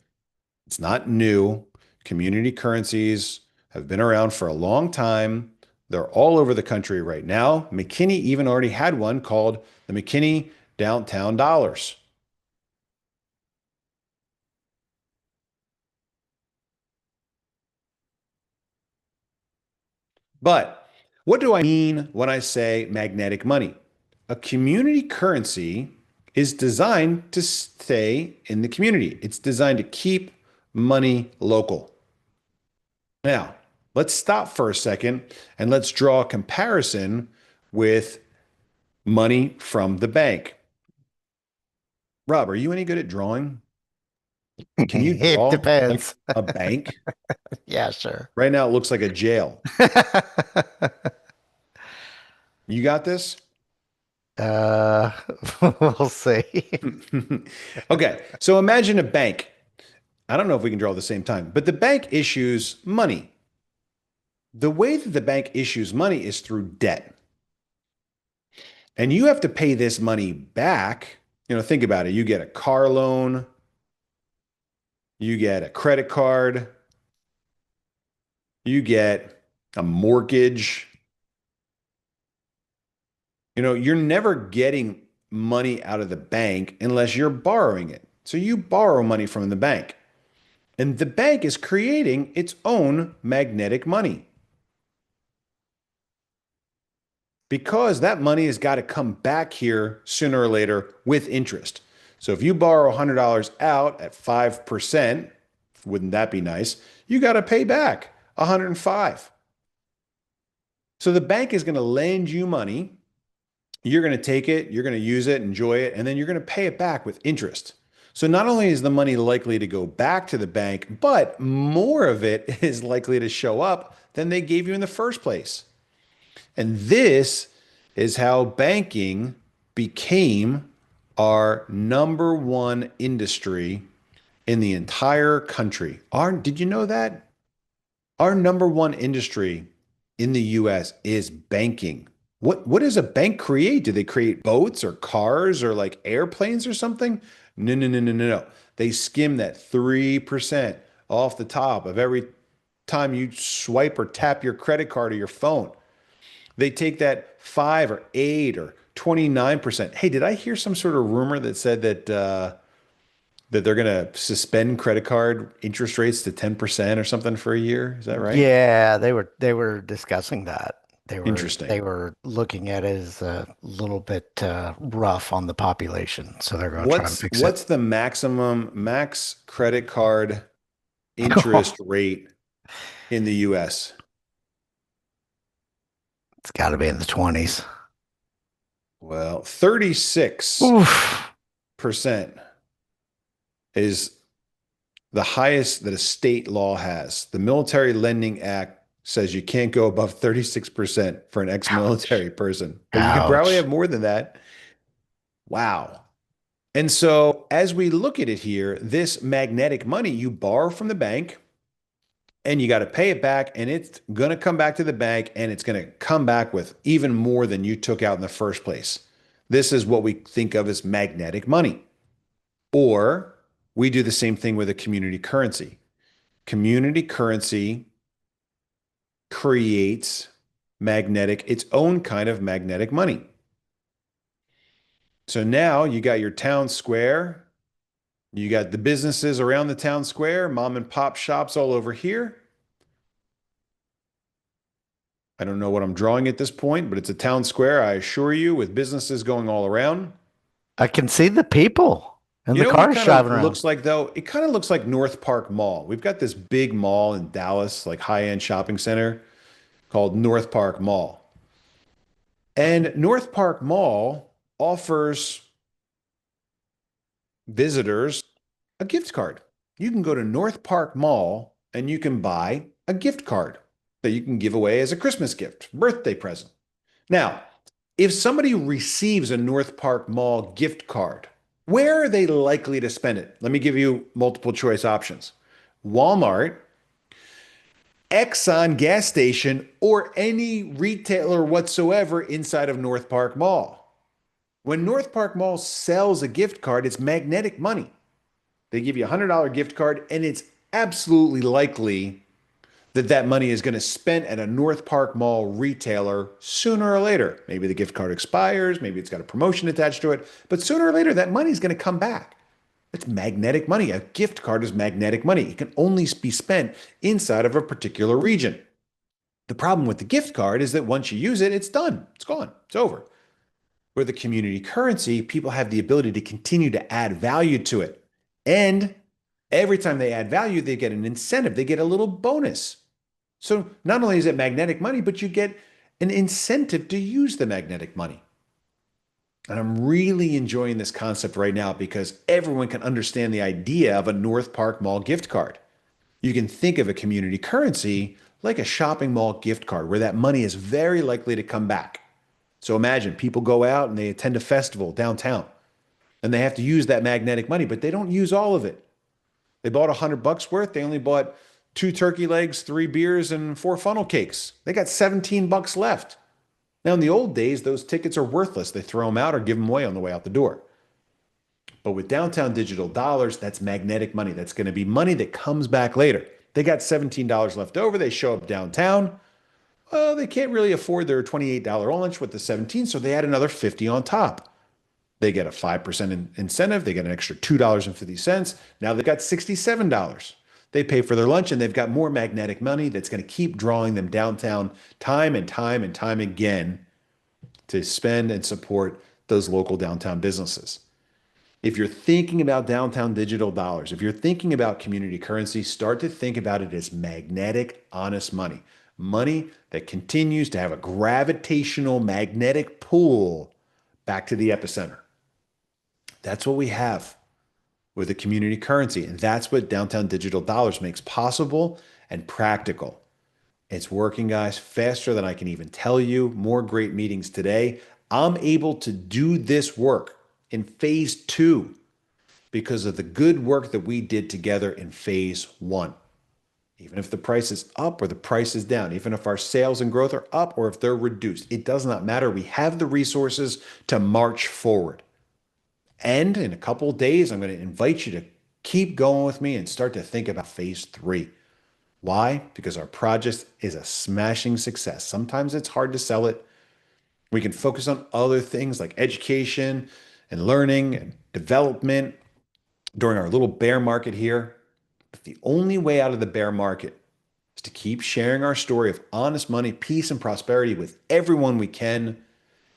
It's not new. Community currencies have been around for a long time. They're all over the country right now. McKinney even already had one called the McKinney Downtown Dollars. But what do I mean when I say magnetic money? A community currency is designed to stay in the community. It's designed to keep money local. Now, let's stop for a second and let's draw a comparison with money from the bank. Rob, are you any good at drawing? Can you It draw like depends. a bank? Yeah, sure. Right now, it looks like a jail. You got this? Uh, we'll see. Okay, so imagine a bank. I don't know if we can draw at the same time, but the bank issues money. The way that the bank issues money is through debt. And you have to pay this money back. Think about it. You get a car loan, you get a credit card, you get a mortgage. You're never getting money out of the bank unless you're borrowing it. So you borrow money from the bank. And the bank is creating its own magnetic money because that money has got to come back here sooner or later with interest. So if you borrow $100 out at 5%, wouldn't that be nice? You got to pay back 105. So the bank is going to lend you money. You're going to take it, you're going to use it, enjoy it, and then you're going to pay it back with interest. So not only is the money likely to go back to the bank, but more of it is likely to show up than they gave you in the first place. And this is how banking became our number one industry in the entire country. Did you know that? Our number one industry in the US is banking. What does a bank create? Do they create boats or cars or like airplanes or something? No, no, no, no, no, no. They skim that 3% off the top of every time you swipe or tap your credit card or your phone. They take that 5 or 8 or 29%. Hey, did I hear some sort of rumor that said that they're gonna suspend credit card interest rates to 10% or something for a year? Is that right? Yeah, they were discussing that. They were Interesting. they were looking at it as a little bit rough on the population, so they're going to try and fix it. What's the maximum max credit card interest rate in the US? It's got to be in the 20s. Well, 36% Oof. is the highest that a state law has. The Military Lending Act says you can't go above 36% for an Ouch. ex-military person, but you could probably Ouch. have more than that. Wow. And so as we look at it here, this magnetic money you borrow from the bank and you got to pay it back, and it's going to come back to the bank, and it's going to come back with even more than you took out in the first place. This is what we think of as magnetic money. Or we do the same thing with a community currency. Community currency creates its own kind of magnetic money. So now you got your town square, you got the businesses around the town square, mom and pop shops all over here. I don't know what I'm drawing at this point, but it's a town square, I assure you, with businesses going all around. I can see the people and You the know what it cars kind of driving around. looks like, though? It kind of looks like North Park Mall. We've got this big mall in Dallas, like high-end shopping center called North Park Mall. And North Park Mall offers visitors a gift card. You can go to North Park Mall and you can buy a gift card that you can give away as a Christmas gift, birthday present. Now, if somebody receives a North Park Mall gift card, where are they likely to spend it? Let me give you multiple choice options: Walmart, Exxon gas station, or any retailer whatsoever inside of North Park Mall. When North Park Mall sells a gift card, it's magnetic money. They give you a $100 gift card, and it's absolutely likely that that money is going to spend at a North Park Mall retailer sooner or later. Maybe the gift card expires, maybe it's got a promotion attached to it, but sooner or later that money is going to come back. It's magnetic money. A gift card is magnetic money. It can only be spent inside of a particular region. The problem with the gift card is that once you use it, it's done. It's gone. It's over. Where the community currency, people have the ability to continue to add value to it. And every time they add value, they get an incentive. They get a little bonus. So not only is it magnetic money, but you get an incentive to use the magnetic money. And I'm really enjoying this concept right now because everyone can understand the idea of a North Park Mall gift card. You can think of a community currency like a shopping mall gift card where that money is very likely to come back. So imagine people go out and they attend a festival downtown and they have to use that magnetic money, but they don't use all of it. They bought $100 worth. They only bought 2 turkey legs, 3 beers, and 4 funnel cakes. They got $17 left. Now, in the old days, those tickets are worthless. They throw them out or give them away on the way out the door. But with downtown digital dollars, that's magnetic money. That's going to be money that comes back later. They got $17 left over. They show up downtown. Well, they can't really afford their $28 lunch with the 17, so they add another 50 on top. They get a 5% incentive. They get an extra $2.50. Now they've got $67. They pay for their lunch and they've got more magnetic money that's going to keep drawing them downtown time and time and time again to spend and support those local downtown businesses. If you're thinking about downtown digital dollars, if you're thinking about community currency, start to think about it as magnetic, honest money. Money that continues to have a gravitational magnetic pull back to the epicenter. That's what we have with a community currency. And that's what downtown digital dollars makes possible and practical. It's working, guys, faster than I can even tell you. More great meetings today. I'm able to do this work in phase 2 because of the good work that we did together in phase 1. Even if the price is up or the price is down, even if our sales and growth are up or if they're reduced, it does not matter. We have the resources to march forward. And in a couple of days, I'm going to invite you to keep going with me and start to think about phase 3. Why? Because our project is a smashing success. Sometimes it's hard to sell it. We can focus on other things like education and learning and development during our little bear market here. But the only way out of the bear market is to keep sharing our story of honest money, peace, and prosperity with everyone we can,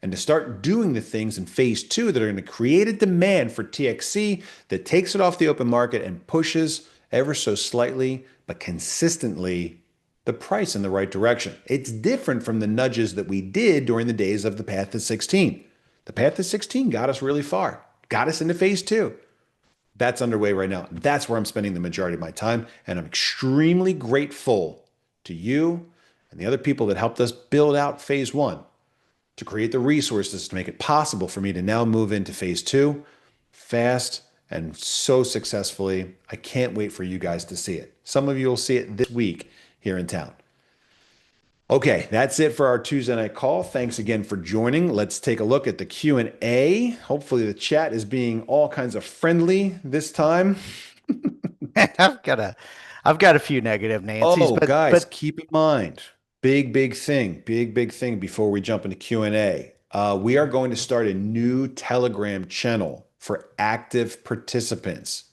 and to start doing the things in phase two that are going to create a demand for TXC that takes it off the open market and pushes ever so slightly, but consistently, the price in the right direction. It's different from the nudges that we did during the days of the path to 16. The path to 16 got us really far, got us into phase two. That's underway right now. That's where I'm spending the majority of my time. And I'm extremely grateful to you and the other people that helped us build out phase one to create the resources to make it possible for me to now move into phase two fast and so successfully. I can't wait for you guys to see it. Some of you will see it this week here in town. Okay, that's it for our Tuesday night call. Thanks again for joining. Let's take a look at the Q&A. Hopefully the chat is being all kinds of friendly this time. I've got a, I've got a few negative Nancy's, Oh, but guys, but keep in mind, big thing before we jump into Q&A. We are going to start a new Telegram channel for active participants.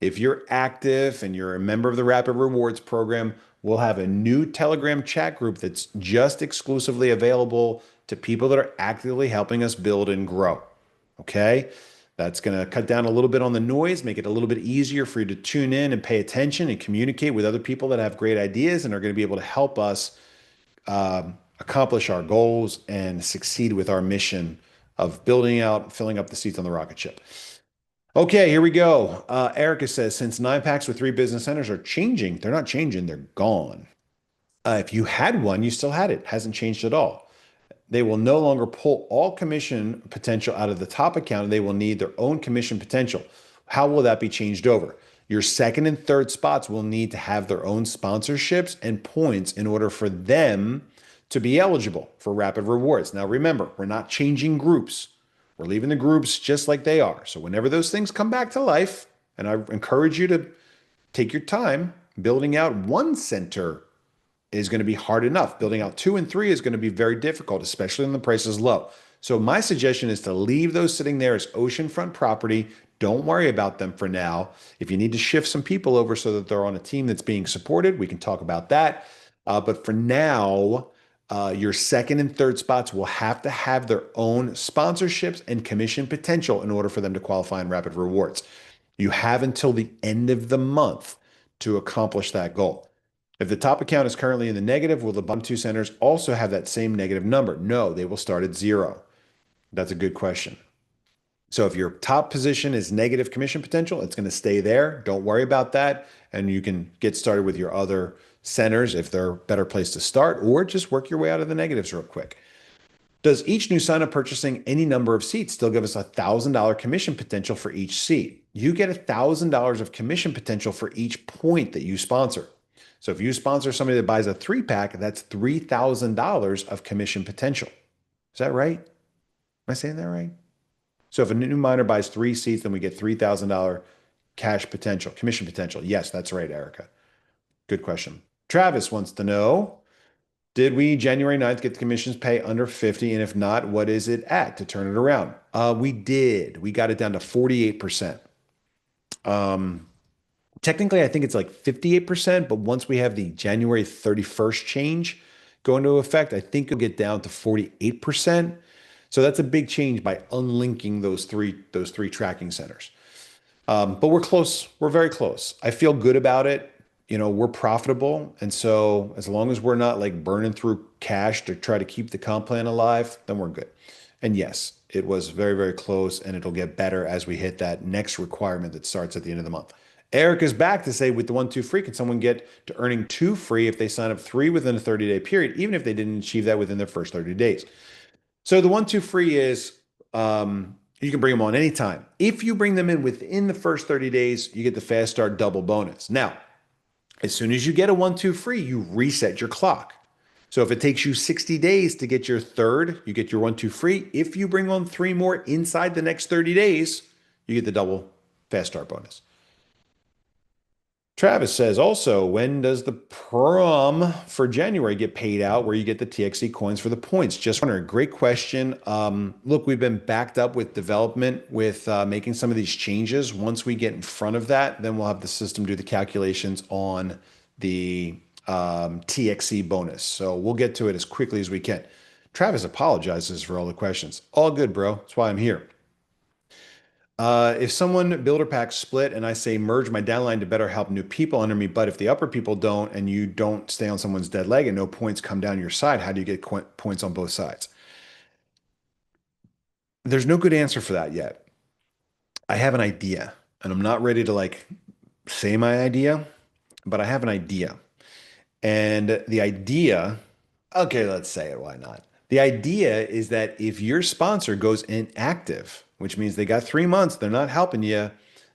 If you're active and you're a member of the Rapid Rewards program, we'll have a new Telegram chat group that's just exclusively available to people that are actively helping us build and grow. Okay? That's going to cut down a little bit on the noise, make it a little bit easier for you to tune in and pay attention and communicate with other people that have great ideas and are going to be able to help us accomplish our goals and succeed with our mission of building out, filling up the seats on the rocket ship. Okay, here we go. Erica says, since 9 packs with 3 business centers are changing, they're not changing, they're gone. If you had one, you still had it. Hasn't changed at all. They will no longer pull all commission potential out of the top account, and they will need their own commission potential. How will that be changed over? Your second and third spots will need to have their own sponsorships and points in order for them to be eligible for rapid rewards. Now, remember, we're not changing groups. We're leaving the groups just like they are. So whenever those things come back to life, and I encourage you to take your time, building out one center is going to be hard enough. Building out 2 and 3 is going to be very difficult, especially when the price is low. So my suggestion is to leave those sitting there as oceanfront property. Don't worry about them for now. If you need to shift some people over so that they're on a team that's being supported, we can talk about that. But for now, your second and third spots will have to have their own sponsorships and commission potential in order for them to qualify in rapid rewards. You have until the end of the month to accomplish that goal. If the top account is currently in the negative, will the bottom 2 centers also have that same negative number? No, they will start at 0. That's a good question. So if your top position is negative commission potential, it's going to stay there. Don't worry about that. And you can get started with your other centers if they're a better place to start, or just work your way out of the negatives real quick. Does each new sign up purchasing any number of seats still give us $1,000 commission potential for each seat? You get $1,000 of commission potential for each point that you sponsor. So if you sponsor somebody that buys a 3-pack, that's $3,000 of commission potential. Is that right? Am I saying that right? So if a new miner buys 3 seats, then we get $3,000 cash potential, commission potential. Yes, that's right, Erica. Good question. Travis wants to know, did we January 9th get the commissions pay under 50? And if not, what is it at to turn it around? We did. We got it down to 48%. Technically, I think it's like 58%, but once we have the January 31st change go into effect, I think it'll get down to 48%. So that's a big change by unlinking those three tracking centers. But we're close. We're very close. I feel good about it. You know, we're profitable. And so as long as we're not like burning through cash to try to keep the comp plan alive, then we're good. And yes, it was very, very close, and it'll get better as we hit that next requirement that starts at the end of the month. Eric is back to say, with the 1-2 free, can someone get to earning 2 free if they sign up 3 within a 30-day period, even if they didn't achieve that within their first 30 days? So the 1-2 free is you can bring them on anytime. If you bring them in within the first 30 days, you get the fast start double bonus. Now, as soon as you get a 1-2 free, you reset your clock. So if it takes you 60 days to get your third, you get your 1-2 free. If you bring on 3 more inside the next 30 days, you get the double fast start bonus. Travis says also, when does the prom for January get paid out where you get the TXE coins for the points? Just wondering. Great question. Look, we've been backed up with development with making some of these changes. Once we get in front of that, then we'll have the system do the calculations on the TXE bonus. So we'll get to it as quickly as we can. Travis apologizes for all the questions. All good, bro. That's why I'm here. If someone builder pack split and I say merge my downline to better help new people under me, but if the upper people don't and you don't stay on someone's dead leg and no points come down your side, how do you get points on both sides? There's no good answer for that yet. I have an idea and I'm not ready to like say my idea, but I have an idea. And the idea, okay, let's say it. Why not? The idea is that if your sponsor goes inactive, which means they got 3 months, they're not helping you,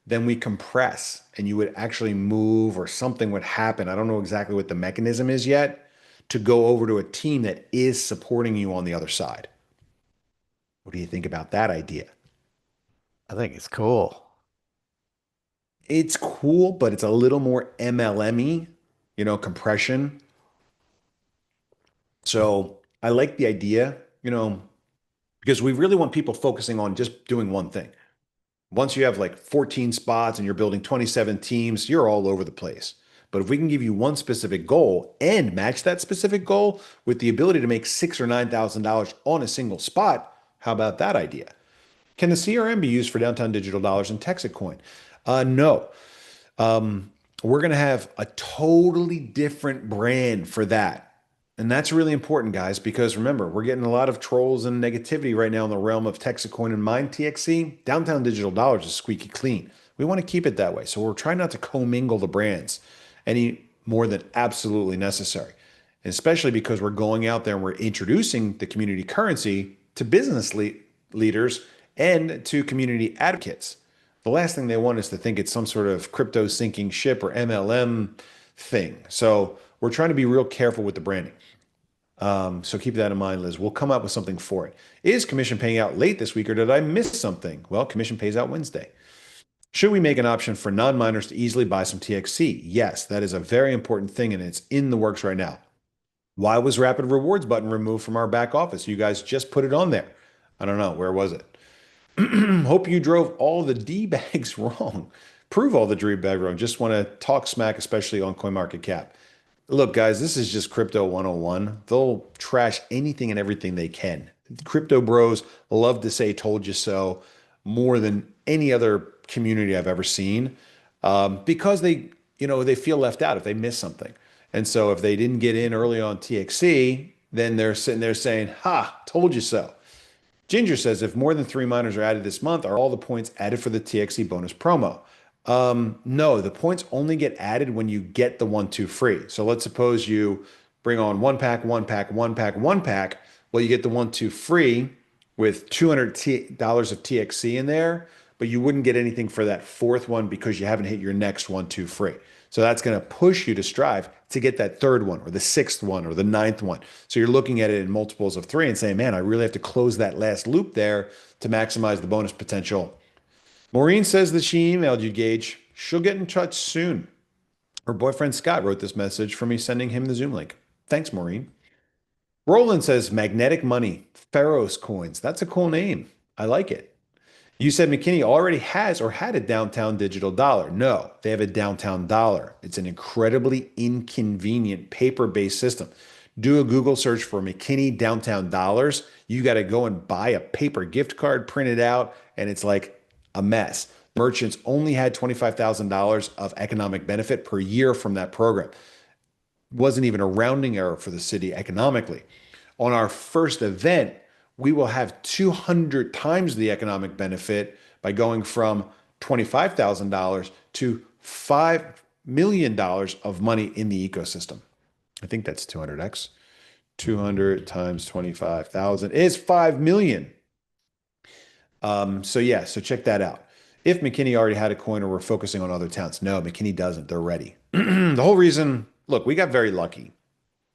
then we compress and you would actually move or something would happen. I don't know exactly what the mechanism is yet to go over to a team that is supporting you on the other side. What do you think about that idea? I think it's cool. It's cool, but it's a little more MLM-y, compression. So I like the idea, because we really want people focusing on just doing one thing. Once you have like 14 spots and you're building 27 teams, you're all over the place. But if we can give you one specific goal and match that specific goal with the ability to make $6,000 or $9,000 on a single spot, how about that idea? Can the CRM be used for downtown digital dollars and Texit coin? No. We're going to have a totally different brand for that. And that's really important, guys, because remember, we're getting a lot of trolls and negativity right now in the realm of TEXITcoin and Mine TXE. Downtown Digital Dollars is squeaky clean. We want to keep it that way. So we're trying not to commingle the brands any more than absolutely necessary. And especially because we're going out there and we're introducing the community currency to business leaders and to community advocates. The last thing they want is to think it's some sort of crypto sinking ship or MLM thing. So we're trying to be real careful with the branding. So keep that in mind, Liz. We'll come up with something for it. Is commission paying out late this week or did I miss something? Well, commission pays out Wednesday. Should we make an option for non-miners to easily buy some TXC? Yes, that is a very important thing and it's in the works right now. Why was rapid rewards button removed from our back office? You guys just put it on there. I don't know. Where was it? Hope you drove all the D-bags wrong. Prove all the D-bag wrong. Just want to talk smack, especially on CoinMarketCap. Look, guys, this is just crypto 101. They'll trash anything and everything they can. Crypto bros love to say told you so more than any other community I've ever seen, because they feel left out if they miss something. And so if they didn't get in early on TXC, then they're sitting there saying, ha, told you so. Ginger says, if more than 3 miners are added this month, are all the points added for the TXE bonus promo? No, the points only get added when you get the 1-2 free. So let's suppose you bring on one pack, one pack, one pack, one pack. Well, you get the 1-2 free with $200 of TXC in there, but you wouldn't get anything for that fourth one because you haven't hit your next 1-2 free. So that's going to push you to strive to get that third one or the sixth one or the ninth one. So you're looking at it in multiples of 3 and saying, man, I really have to close that last loop there to maximize the bonus potential. Maureen says that she emailed you, Gage. She'll get in touch soon. Her boyfriend Scott wrote this message for me sending him the Zoom link. Thanks, Maureen. Roland says magnetic money, Pharaoh's coins. That's a cool name. I like it. You said McKinney already has or had a downtown digital dollar. No, they have a downtown dollar. It's an incredibly inconvenient paper-based system. Do a Google search for McKinney downtown dollars. You got to go and buy a paper gift card, print it out, and it's like a mess. Merchants only had $25,000 of economic benefit per year from that program. Wasn't even a rounding error for the city economically. On our first event, we will have 200 times the economic benefit by going from $25,000 to $5 million of money in the ecosystem. I think that's 200x. 200 times 25,000 is 5 million. So check that out. If McKinney already had a coin or we're focusing on other towns, no, McKinney doesn't. They're ready. The whole reason, look, we got very lucky.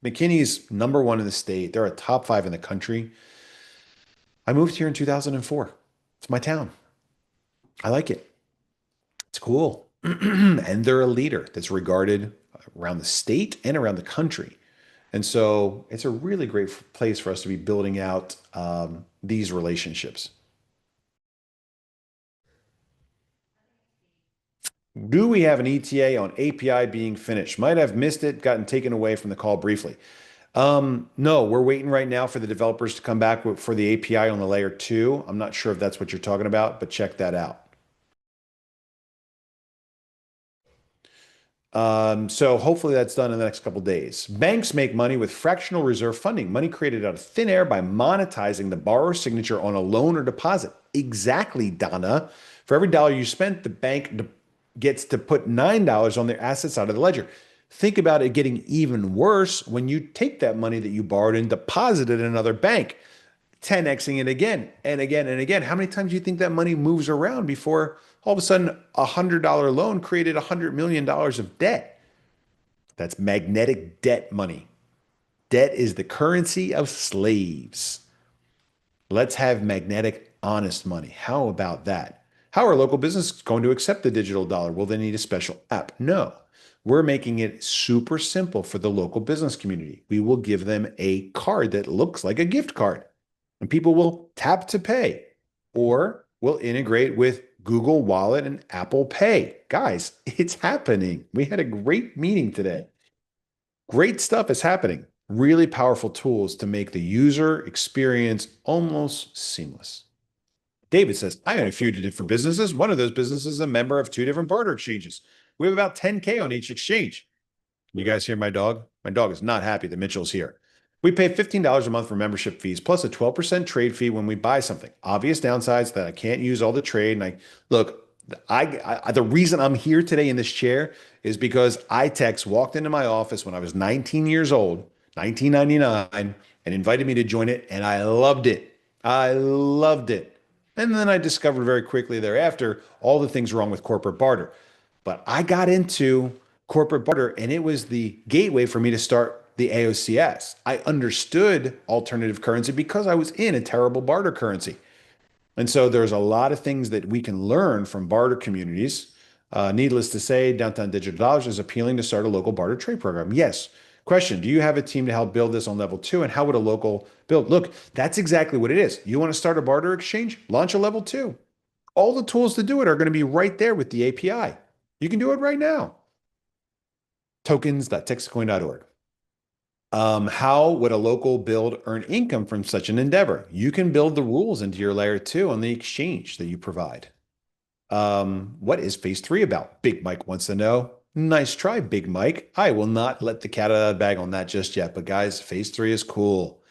McKinney's #1 in the state. They're a top 5 in the country. I moved here in 2004. It's my town. I like it. It's cool. And they're a leader that's regarded around the state and around the country. And so it's a really great place for us to be building out these relationships. Do we have an ETA on API being finished? Might have missed it, gotten taken away from the call briefly. No, we're waiting right now for the developers to come back for the API on the layer two. I'm not sure if that's what you're talking about, but check that out. So hopefully that's done in the next couple of days. Banks make money with fractional reserve funding, money created out of thin air by monetizing the borrower's signature on a loan or deposit. Exactly, Donna. For every dollar you spent, the bank gets to put $9 on their assets out of the ledger. Think about it getting even worse when you take that money that you borrowed and deposit it in another bank, 10xing it again and again and again. How many times do you think that money moves around before all of a sudden a $100 loan created $100 million of debt? That's magnetic debt money. Debt is the currency of slaves. Let's have magnetic, honest money. How about that? How are local businesses going to accept the digital dollar? Will they need a special app? No. We're making it super simple for the local business community. We will give them a card that looks like a gift card, and people will tap to pay, or we'll integrate with Google Wallet and Apple Pay. Guys, it's happening. We had a great meeting today. Great stuff is happening. Really powerful tools to make the user experience almost seamless. David says, I own a few different businesses. One of those businesses is a member of two different barter exchanges. We have about 10K on each exchange. You guys hear my dog? My dog is not happy that Mitchell's here. We pay $15 a month for membership fees plus a 12% trade fee when we buy something. Obvious downsides that I can't use all the trade. And I look, the reason I'm here today in this chair is because iTex walked into my office when I was 19 years old, 1999, and invited me to join it, and I loved it. I loved it. And then I discovered very quickly thereafter all the things wrong with corporate barter. But I got into corporate barter, and it was the gateway for me to start the AOCS. I understood alternative currency because I was in a terrible barter currency. And so there's a lot of things that we can learn from barter communities. Needless to say, Downtown Digital Dollars is appealing to start a local barter trade program. Yes. Question, do you have a team to help build this on level two? And how would a local build? Look, that's exactly what it is. You want to start a barter exchange? Launch a level two. All the tools to do it are going to be right there with the API. You can do it right now. Tokens.texitcoin.org. How would a local build earn income from such an endeavor? You can build the rules into your layer two on the exchange that you provide. What is phase three about? Big Mike wants to know. Nice try, Big Mike. I will not let the cat out of the bag on that just yet. But guys, phase three is cool.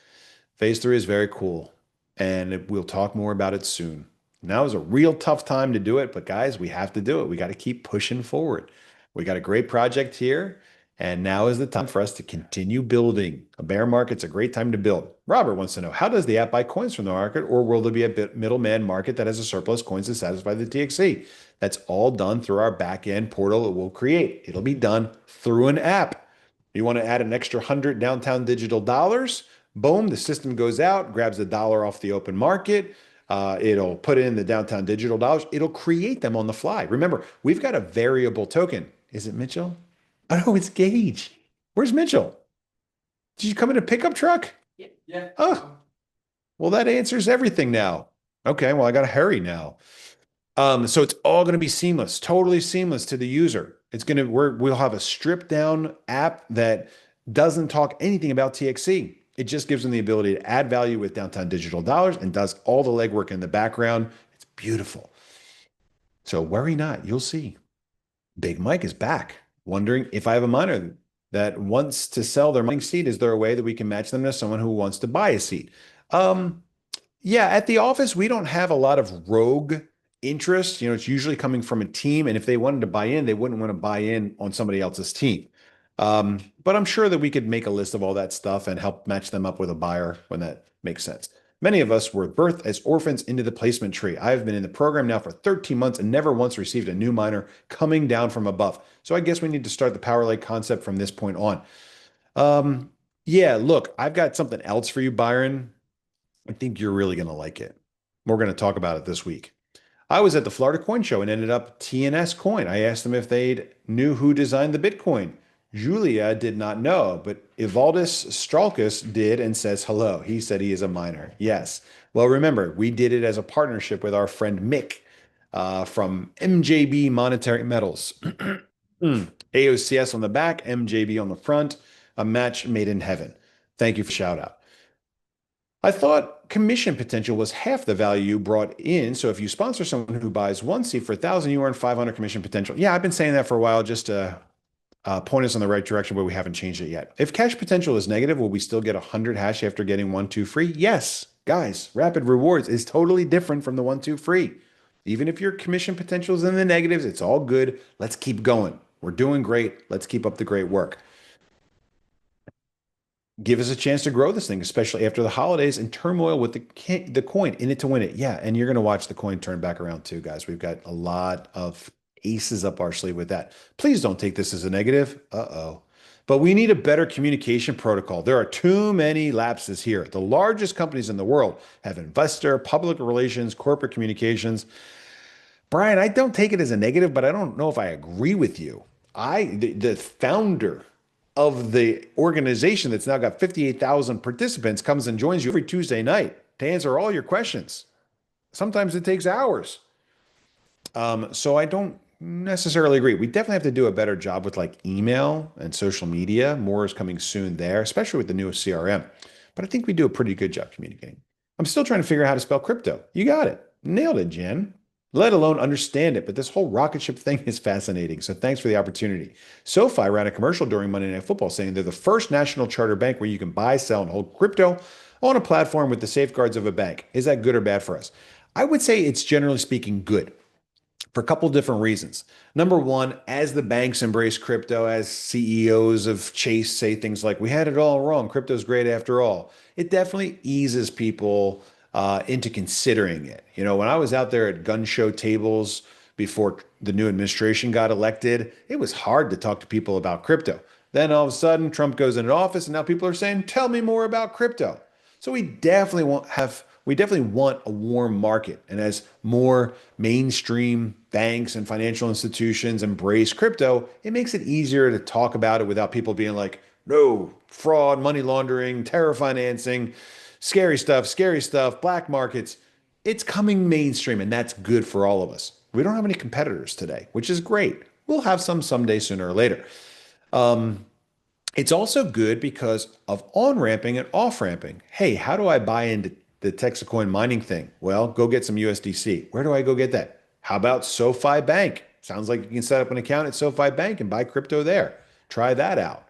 Phase three is very cool. And we'll talk more about it soon. Now is a real tough time to do it, but guys, we have to do it. We got to keep pushing forward. We got a great project here, and now is the time for us to continue building. A bear market's a great time to build. Robert wants to know, how does the app buy coins from the market, or will there be a middleman market that has a surplus coins to satisfy the TXC? That's all done through our back-end portal it will create. It'll be done through an app. You want to add an extra 100 downtown digital dollars? Boom, the system goes out, grabs the dollar off the open market. It'll put in the downtown digital dollars. It'll create them on the fly. Remember, we've got a variable token. Is it Mitchell? Oh, no, it's Gage. Where's Mitchell? Did you come in a pickup truck? Yeah. Oh, well, that answers everything now. Okay, well, I got to hurry now. So it's all going to be seamless, totally seamless to the user. We'll have a stripped down app that doesn't talk anything about TXC. It just gives them the ability to add value with downtown digital dollars and does all the legwork in the background. It's beautiful. So worry not, you'll see. Big Mike is back, wondering if I have a miner that wants to sell their mining seat. Is there a way that we can match them to someone who wants to buy a seat? Yeah, at the office, we don't have a lot of rogue interest. It's usually coming from a team. And if they wanted to buy in, they wouldn't want to buy in on somebody else's team. But I'm sure that we could make a list of all that stuff and help match them up with a buyer when that makes sense. Many of us were birthed as orphans into the placement tree. I've been in the program now for 13 months and never once received a new miner coming down from above. So I guess we need to start the power lake concept from this point on. Yeah, look, I've got something else for you, Byron. I think you're really going to like it. We're going to talk about it this week. I was at the Florida Coin Show and ended up TNS Coin. I asked them if they knew who designed the Bitcoin. Julia did not know, but Ivaldis Stralkus did and says hello. He said he is a miner. Yes. Well, remember, we did it as a partnership with our friend Mick from MJB Monetary Metals. AOCS on the back, MJB on the front, a match made in heaven. Thank you for shout out. I thought commission potential was half the value you brought in. So if you sponsor someone who buys one seat for 1,000, you earn 500 commission potential. Yeah, I've been saying that for a while just to point us in the right direction, but we haven't changed it yet. If cash potential is negative, will we still get 100 hash after getting 1, 2 free? Yes. Guys, rapid rewards is totally different from the 1, 2 free. Even if your commission potential is in the negatives, it's all good. Let's keep going. We're doing great. Let's keep up the great work. Give us a chance to grow this thing, especially after the holidays and turmoil with the coin in it to win it. Yeah, and you're going to watch the coin turn back around too, guys. We've got a lot of aces up our sleeve with that. Please don't take this as a negative. Uh-oh. But we need a better communication protocol. There are too many lapses here. The largest companies in the world have investor, public relations, corporate communications. Brian, I don't take it as a negative, but I don't know if I agree with you. The founder of the organization that's now got 58,000 participants comes and joins you every Tuesday night to answer all your questions. Sometimes it takes hours. So I don't necessarily agree. We definitely have to do a better job with like email and social media. More is coming soon there, especially with the newest CRM. But I think we do a pretty good job communicating. I'm still trying to figure out how to spell crypto. You got it. Nailed it, Jen. Let alone understand it. But this whole rocket ship thing is fascinating. So thanks for the opportunity. SoFi ran a commercial during Monday Night Football saying they're the first national charter bank where you can buy, sell, and hold crypto on a platform with the safeguards of a bank. Is that good or bad for us? I would say it's generally speaking good for a couple different reasons. Number one, as the banks embrace crypto, as CEOs of Chase say things like, we had it all wrong, crypto's great after all, it definitely eases people into considering it. You know, when I was out there at gun show tables before the new administration got elected, it was hard to talk to people about crypto. Then all of a sudden, Trump goes into office, and now people are saying, tell me more about crypto. So we definitely want a warm market. And as more mainstream banks and financial institutions embrace crypto, it makes it easier to talk about it without people being like, no, fraud, money laundering, terror financing, scary stuff, black markets. It's coming mainstream, and that's good for all of us. We don't have any competitors today, which is great. We'll have some someday, sooner or later. It's also good because of on-ramping and off-ramping. Hey, how do I buy into the TEXITcoin mining thing? Well, go get some USDC. Where do I go get that? How about SoFi Bank? Sounds like you can set up an account at SoFi Bank and buy crypto there. Try that out.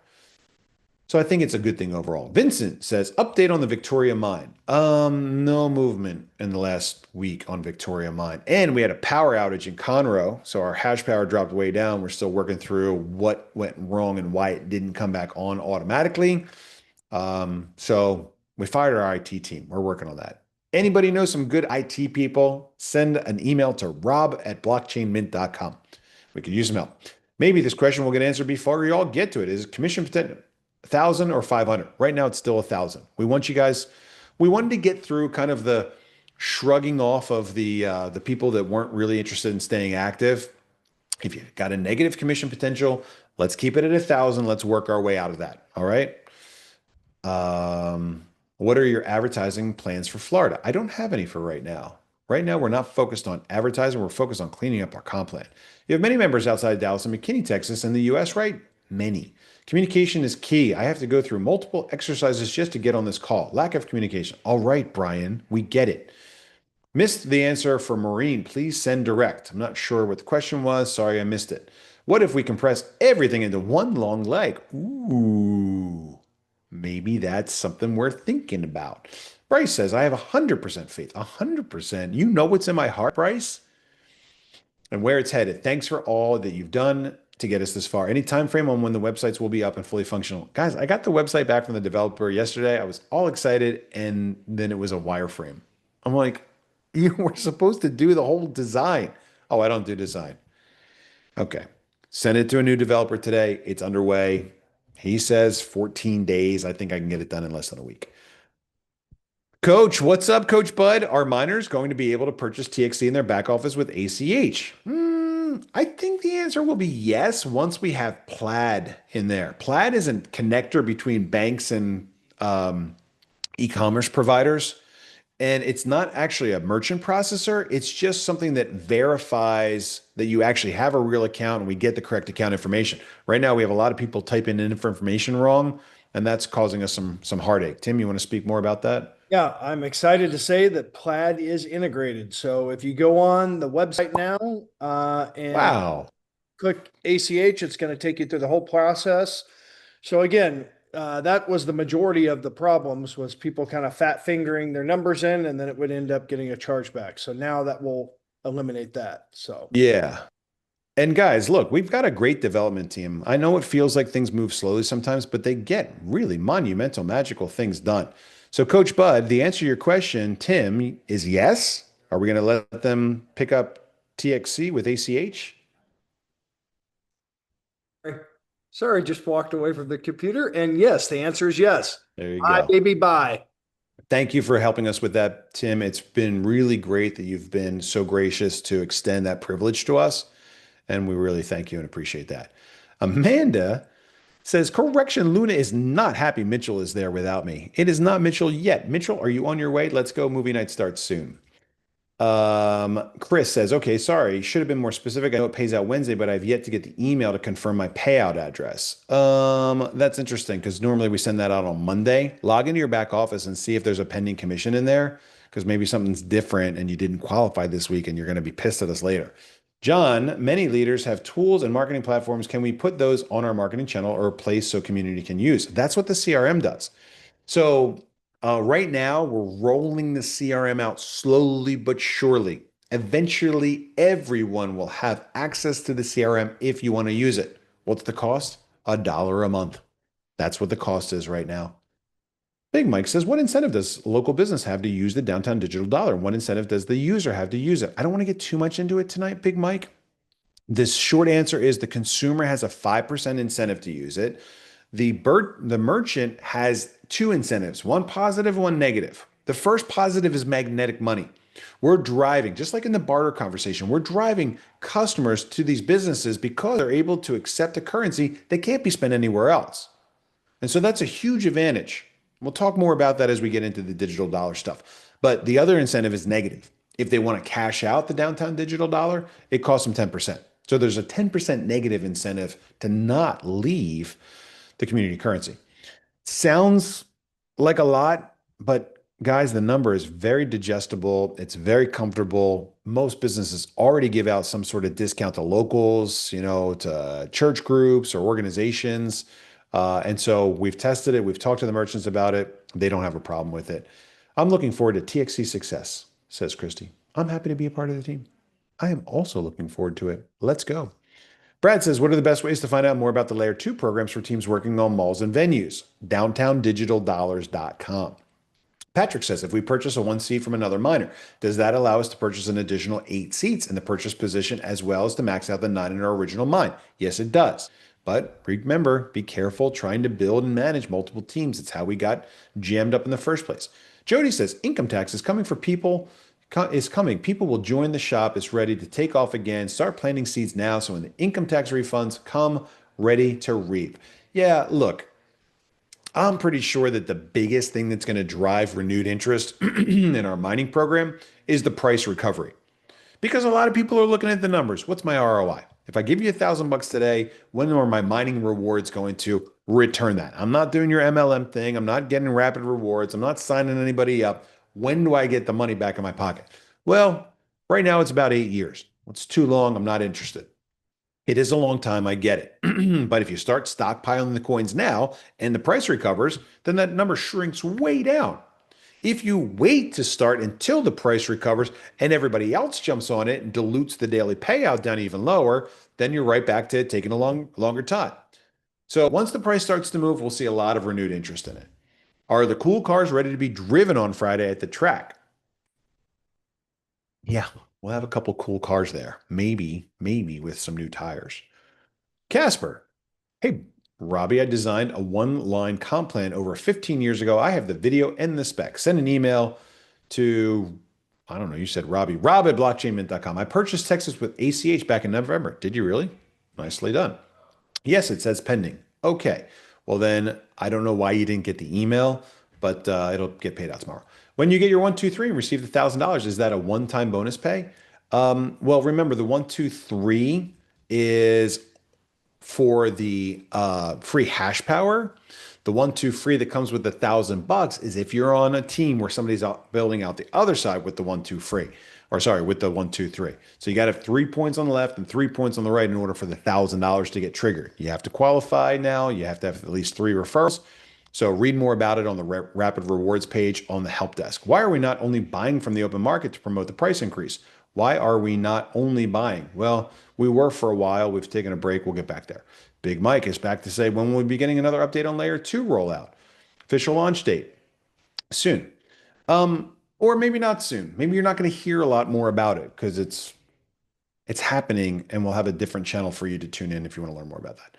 So I think it's a good thing overall. Vincent says, update on the Victoria mine. No movement in the last week on Victoria mine. And we had a power outage in Conroe, so our hash power dropped way down. We're still working through what went wrong and why it didn't come back on automatically. So we fired our IT team. We're working on that. Anybody know some good IT people? Send an email to rob@blockchainmint.com. We could use some help. Maybe this question will get answered before you all get to it. Is commission potential 1,000 or 500? Right now, it's still 1,000. We want you guys. We wanted to get through kind of the shrugging off of the people that weren't really interested in staying active. If you got a negative commission potential, let's keep it at 1,000. Let's work our way out of that. All right. What are your advertising plans for Florida? I don't have any for right now. Right now, we're not focused on advertising. We're focused on cleaning up our comp plan. You have many members outside Dallas and McKinney, Texas, and the US, right? Many. Communication is key. I have to go through multiple exercises just to get on this call. Lack of communication. All right, Brian, we get it. Missed the answer for Maureen. Please send direct. I'm not sure what the question was. Sorry, I missed it. What if we compress everything into one long leg? Ooh, maybe that's something worth thinking about. Bryce says, I have 100% faith. 100%. You know what's in my heart, Bryce, and where it's headed. Thanks for all that you've done to get us this far. Any time frame on when the websites will be up and fully functional? Guys, I got the website back from the developer yesterday. I was all excited, and then it was a wireframe. I'm like, you were supposed to do the whole design. Oh, I don't do design. Okay. Send it to a new developer today. It's underway. He says 14 days. I think I can get it done in less than a week. Coach, what's up, Coach Bud? Are miners going to be able to purchase TXC in their back office with ACH? I think the answer will be yes once we have Plaid in there. Plaid is a connector between banks and e-commerce providers. And it's not actually a merchant processor. It's just something that verifies that you actually have a real account and we get the correct account information. Right now, we have a lot of people typing in information wrong, and that's causing us some heartache. Tim, you want to speak more about that? Yeah, I'm excited to say that Plaid is integrated. So if you go on the website now and Wow. click ACH, it's going to take you through the whole process. So again, that was the majority of the problems was people kind of fat fingering their numbers in, and then it would end up getting a chargeback. So now that will eliminate that. So Yeah. And guys, look, we've got a great development team. I know it feels like things move slowly sometimes, but they get really monumental, magical things done. So, Coach Bud, the answer to your question, Tim, is yes. Are we going to let them pick up TXC with ACH? sorry, just walked away from the computer. And yes, the answer is yes. There you Bye, go. baby, bye. Thank you for helping us with that, Tim. It's been really great that you've been so gracious to extend that privilege to us. And we really thank you and appreciate that. Amanda says, correction, Luna is not happy Mitchell is there without me. It is not Mitchell yet. Mitchell, are you on your way? Let's go. Movie night starts soon. Chris says, okay, sorry, should have been more specific. I know it pays out Wednesday, but I've yet to get the email to confirm my payout address. That's interesting because normally we send that out on Monday. Log into your back office and see if there's a pending commission in there because maybe something's different and you didn't qualify this week and you're going to be pissed at us later. John, many leaders have tools and marketing platforms. Can we put those on our marketing channel or a place so community can use? That's what the CRM does. So right now, we're rolling the CRM out slowly but surely. Eventually, everyone will have access to the CRM if you want to use it. What's the cost? $1 a month. That's what the cost is right now. Big Mike says, what incentive does local business have to use the downtown digital dollar? What incentive does the user have to use it? I don't want to get too much into it tonight, Big Mike. This short answer is the consumer has a 5% incentive to use it. The merchant has two incentives, one positive, one negative. The first positive is magnetic money. We're driving, just like in the barter conversation, we're driving customers to these businesses because they're able to accept a currency that can't be spent anywhere else. And so that's a huge advantage. We'll talk more about that as we get into the digital dollar stuff. But the other incentive is negative. If they want to cash out the downtown digital dollar, it costs them 10%. So there's a 10% negative incentive to not leave the community currency. Sounds like a lot, but guys, the number is very digestible. It's very comfortable. Most businesses already give out some sort of discount to locals, to church groups or organizations. And so we've tested it. We've talked to the merchants about it. They don't have a problem with it. I'm looking forward to TXC success, says Christy. I'm happy to be a part of the team. I am also looking forward to it. Let's go. Brad says, what are the best ways to find out more about the Layer 2 programs for teams working on malls and venues? DowntownDigitalDollars.com. Patrick says, if we purchase a one seat from another miner, does that allow us to purchase an additional 8 seats in the purchase position as well as to max out the 9 in our original mine? Yes, it does. But remember, be careful trying to build and manage multiple teams. It's how we got jammed up in the first place. Jody says, income tax is coming for people is coming. People will join the shop. It's ready to take off again. Start planting seeds now so when the income tax refunds come, ready to reap. Yeah, look, I'm pretty sure that the biggest thing that's going to drive renewed interest in our mining program is the price recovery. Because a lot of people are looking at the numbers. What's my ROI? If I give you $1,000 today, when are my mining rewards going to return that? I'm not doing your MLM thing. I'm not getting rapid rewards. I'm not signing anybody up. When do I get the money back in my pocket? Well, right now it's about 8 years. It's too long. I'm not interested. It is a long time. I get it. But if you start stockpiling the coins now and the price recovers, then that number shrinks way down. If you wait to start until the price recovers and everybody else jumps on it and dilutes the daily payout down even lower, then you're right back to taking a longer time. So once the price starts to move, we'll see a lot of renewed interest in it. Are the cool cars ready to be driven on Friday at the track? Yeah, we'll have a couple cool cars there. Maybe with some new tires. Casper, hey, Robbie, I designed a one-line comp plan over 15 years ago. I have the video and the spec. Send an email to, I don't know, you said Robbie, rob@blockchainmint.com. I purchased Texas with ACH back in November. Did you really? Nicely done. Yes, it says pending. Okay. Well, then I don't know why you didn't get the email, but it'll get paid out tomorrow. When you get your 123 and receive the $1,000, is that a one-time bonus pay? Well, remember the 123 is for the free hash power. The 1-2 free that comes with the $1,000 is if you're on a team where somebody's out building out the other side with the 1-2 free, or sorry, with the 1-2-3. So you got to have 3 points on the left and 3 points on the right in order for the $1,000 to get triggered. You have to qualify now. You have to have at least 3 referrals. So read more about it on the Rapid Rewards page on the help desk. Why are we not only buying from the open market to promote the price increase? Why are we not only buying? Well, we were for a while. We've taken a break. We'll get back there. Big Mike is back to say when will we be getting another update on layer 2 rollout? Official launch date soon. Or maybe not soon. Maybe you're not going to hear a lot more about it because it's happening and we'll have a different channel for you to tune in if you want to learn more about that.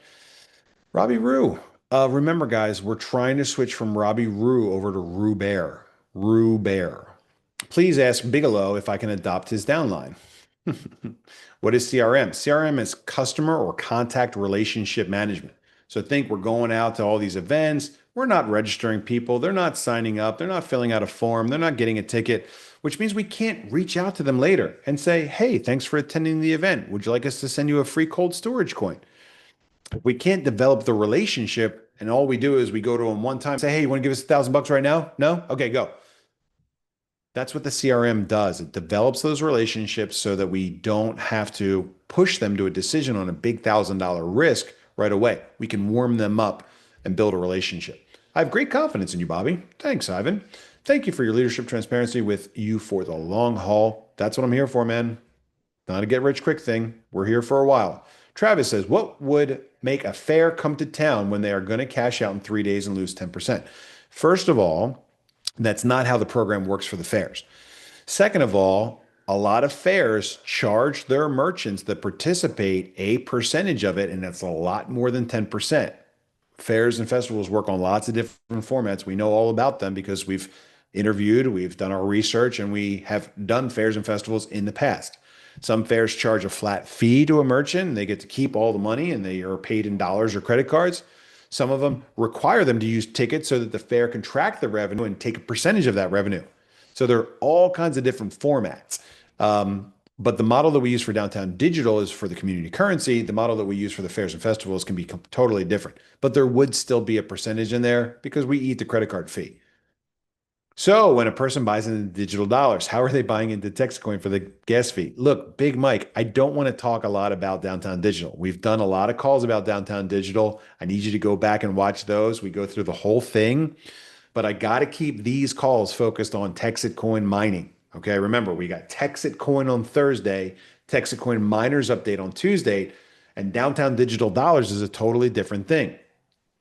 Robbie Rue. Remember, guys, we're trying to switch from Robbie Rue over to Rue Bear. Rue Bear. Please ask Bigelow if I can adopt his downline. What is CRM? CRM is customer or contact relationship management. So think we're going out to all these events. We're not registering people. They're not signing up. They're not filling out a form. They're not getting a ticket, which means we can't reach out to them later and say, hey, thanks for attending the event. Would you like us to send you a free cold storage coin? If we can't develop the relationship and all we do is we go to them one time, say, hey, you want to give us $1,000 right now? No? Okay, go. That's what the CRM does. It develops those relationships so that we don't have to push them to a decision on a big $1,000 risk right away. We can warm them up and build a relationship. I have great confidence in you, Bobby. Thanks, Ivan. Thank you for your leadership transparency with you for the long haul. That's what I'm here for, man. Not a get rich quick thing. We're here for a while. Travis says, what would make a fair come to town when they are going to cash out in 3 days and lose 10%? First of all, that's not how the program works for the fairs. Second of all, a lot of fairs charge their merchants that participate a percentage of it, and that's a lot more than 10%. Fairs and festivals work on lots of different formats. We know all about them because we've interviewed, we've done our research, and we have done fairs and festivals in the past. Some fairs charge a flat fee to a merchant, and they get to keep all the money, and they are paid in dollars or credit cards. Some of them require them to use tickets so that the fair can track the revenue and take a percentage of that revenue. So there are all kinds of different formats. But the model that we use for Downtown Digital is for the community currency. The model that we use for the fairs and festivals can be totally different. But there would still be a percentage in there because we eat the credit card fee. So when a person buys into digital dollars, how are they buying into TEXITcoin for the gas fee? Look, Big Mike, I don't want to talk a lot about Downtown Digital. We've done a lot of calls about Downtown Digital. I need you to go back and watch those. We go through the whole thing, but I got to keep these calls focused on TEXITcoin mining. Okay, remember, we got TEXITcoin on Thursday, TEXITcoin miners update on Tuesday, and Downtown Digital Dollars is a totally different thing.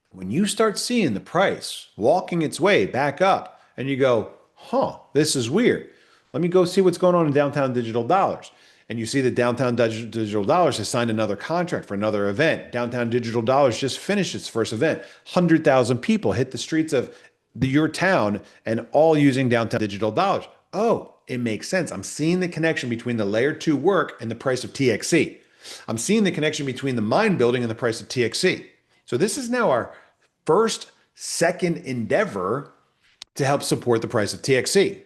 When you start seeing the price walking its way back up, and you go, huh, this is weird. Let me go see what's going on in Downtown Digital Dollars. And you see that Downtown Digital Dollars has signed another contract for another event. Downtown Digital Dollars just finished its first event. 100,000 people hit the streets of your town and all using Downtown Digital Dollars. Oh, it makes sense. I'm seeing the connection between the layer 2 work and the price of TXC. I'm seeing the connection between the mine building and the price of TXC. So this is now our second endeavor to help support the price of TXC.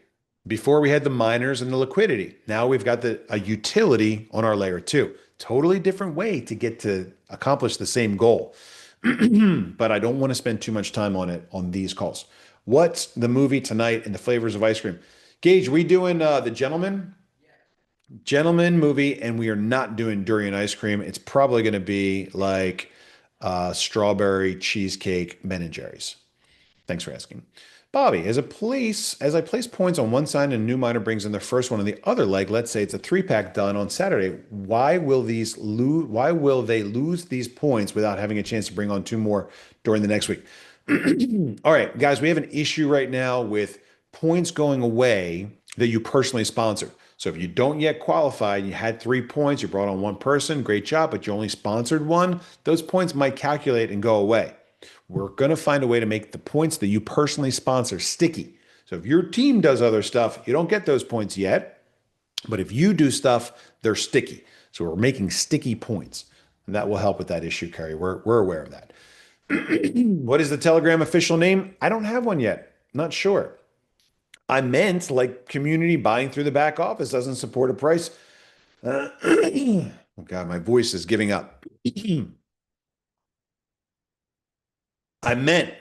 Before we had the miners and the liquidity. Now we've got a utility on our layer 2. Totally different way to get to accomplish the same goal. But I don't want to spend too much time on it on these calls. What's the movie tonight and the flavors of ice cream? Gage, we doing The Gentleman? Gentleman movie, and we are not doing durian ice cream. It's probably going to be like strawberry cheesecake Ben& Jerry's. Thanks for asking. Bobby, as I place points on one side and a new miner brings in their first one on the other leg, let's say it's a 3-pack done on Saturday, why will they lose these points without having a chance to bring on 2 more during the next week? All right, guys, we have an issue right now with points going away that you personally sponsored. So if you don't yet qualify and you had 3 points, you brought on one person, great job, but you only sponsored one, those points might calculate and go away. We're going to find a way to make the points that you personally sponsor sticky. So if your team does other stuff, you don't get those points yet. But if you do stuff, they're sticky. So we're making sticky points. And that will help with that issue, Kerry. We're aware of that. What is the Telegram official name? I don't have one yet. Not sure. I meant like community buying through the back office doesn't support a price. Oh God, my voice is giving up. I meant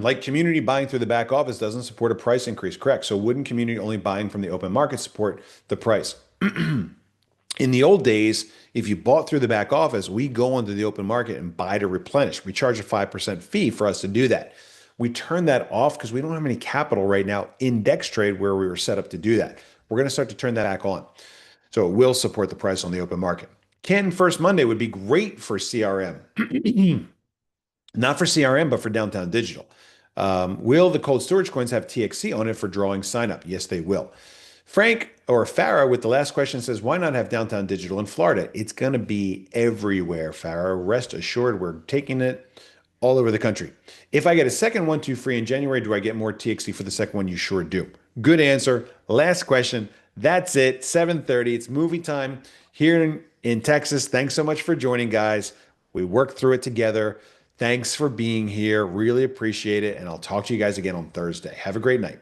like community buying through the back office doesn't support a price increase. Correct. So wouldn't community only buying from the open market support the price? In the old days, if you bought through the back office, we go onto the open market and buy to replenish. We charge a 5% fee for us to do that. We turned that off because we don't have any capital right now in Dex Trade where we were set up to do that. We're going to start to turn that back on. So it will support the price on the open market. Canton First Monday would be great for CRM. Not for CRM, but for Downtown Digital. Will the cold storage coins have TXC on it for drawing sign up? Yes, they will. Frank or Farah with the last question says, why not have Downtown Digital in Florida? It's going to be everywhere, Farah. Rest assured, we're taking it all over the country. If I get a second 1-2 free in January, do I get more TXC for the second one? You sure do. Good answer. Last question. That's it. 7:30. It's movie time here in Texas. Thanks so much for joining, guys. We worked through it together. Thanks for being here. Really appreciate it. And I'll talk to you guys again on Thursday. Have a great night.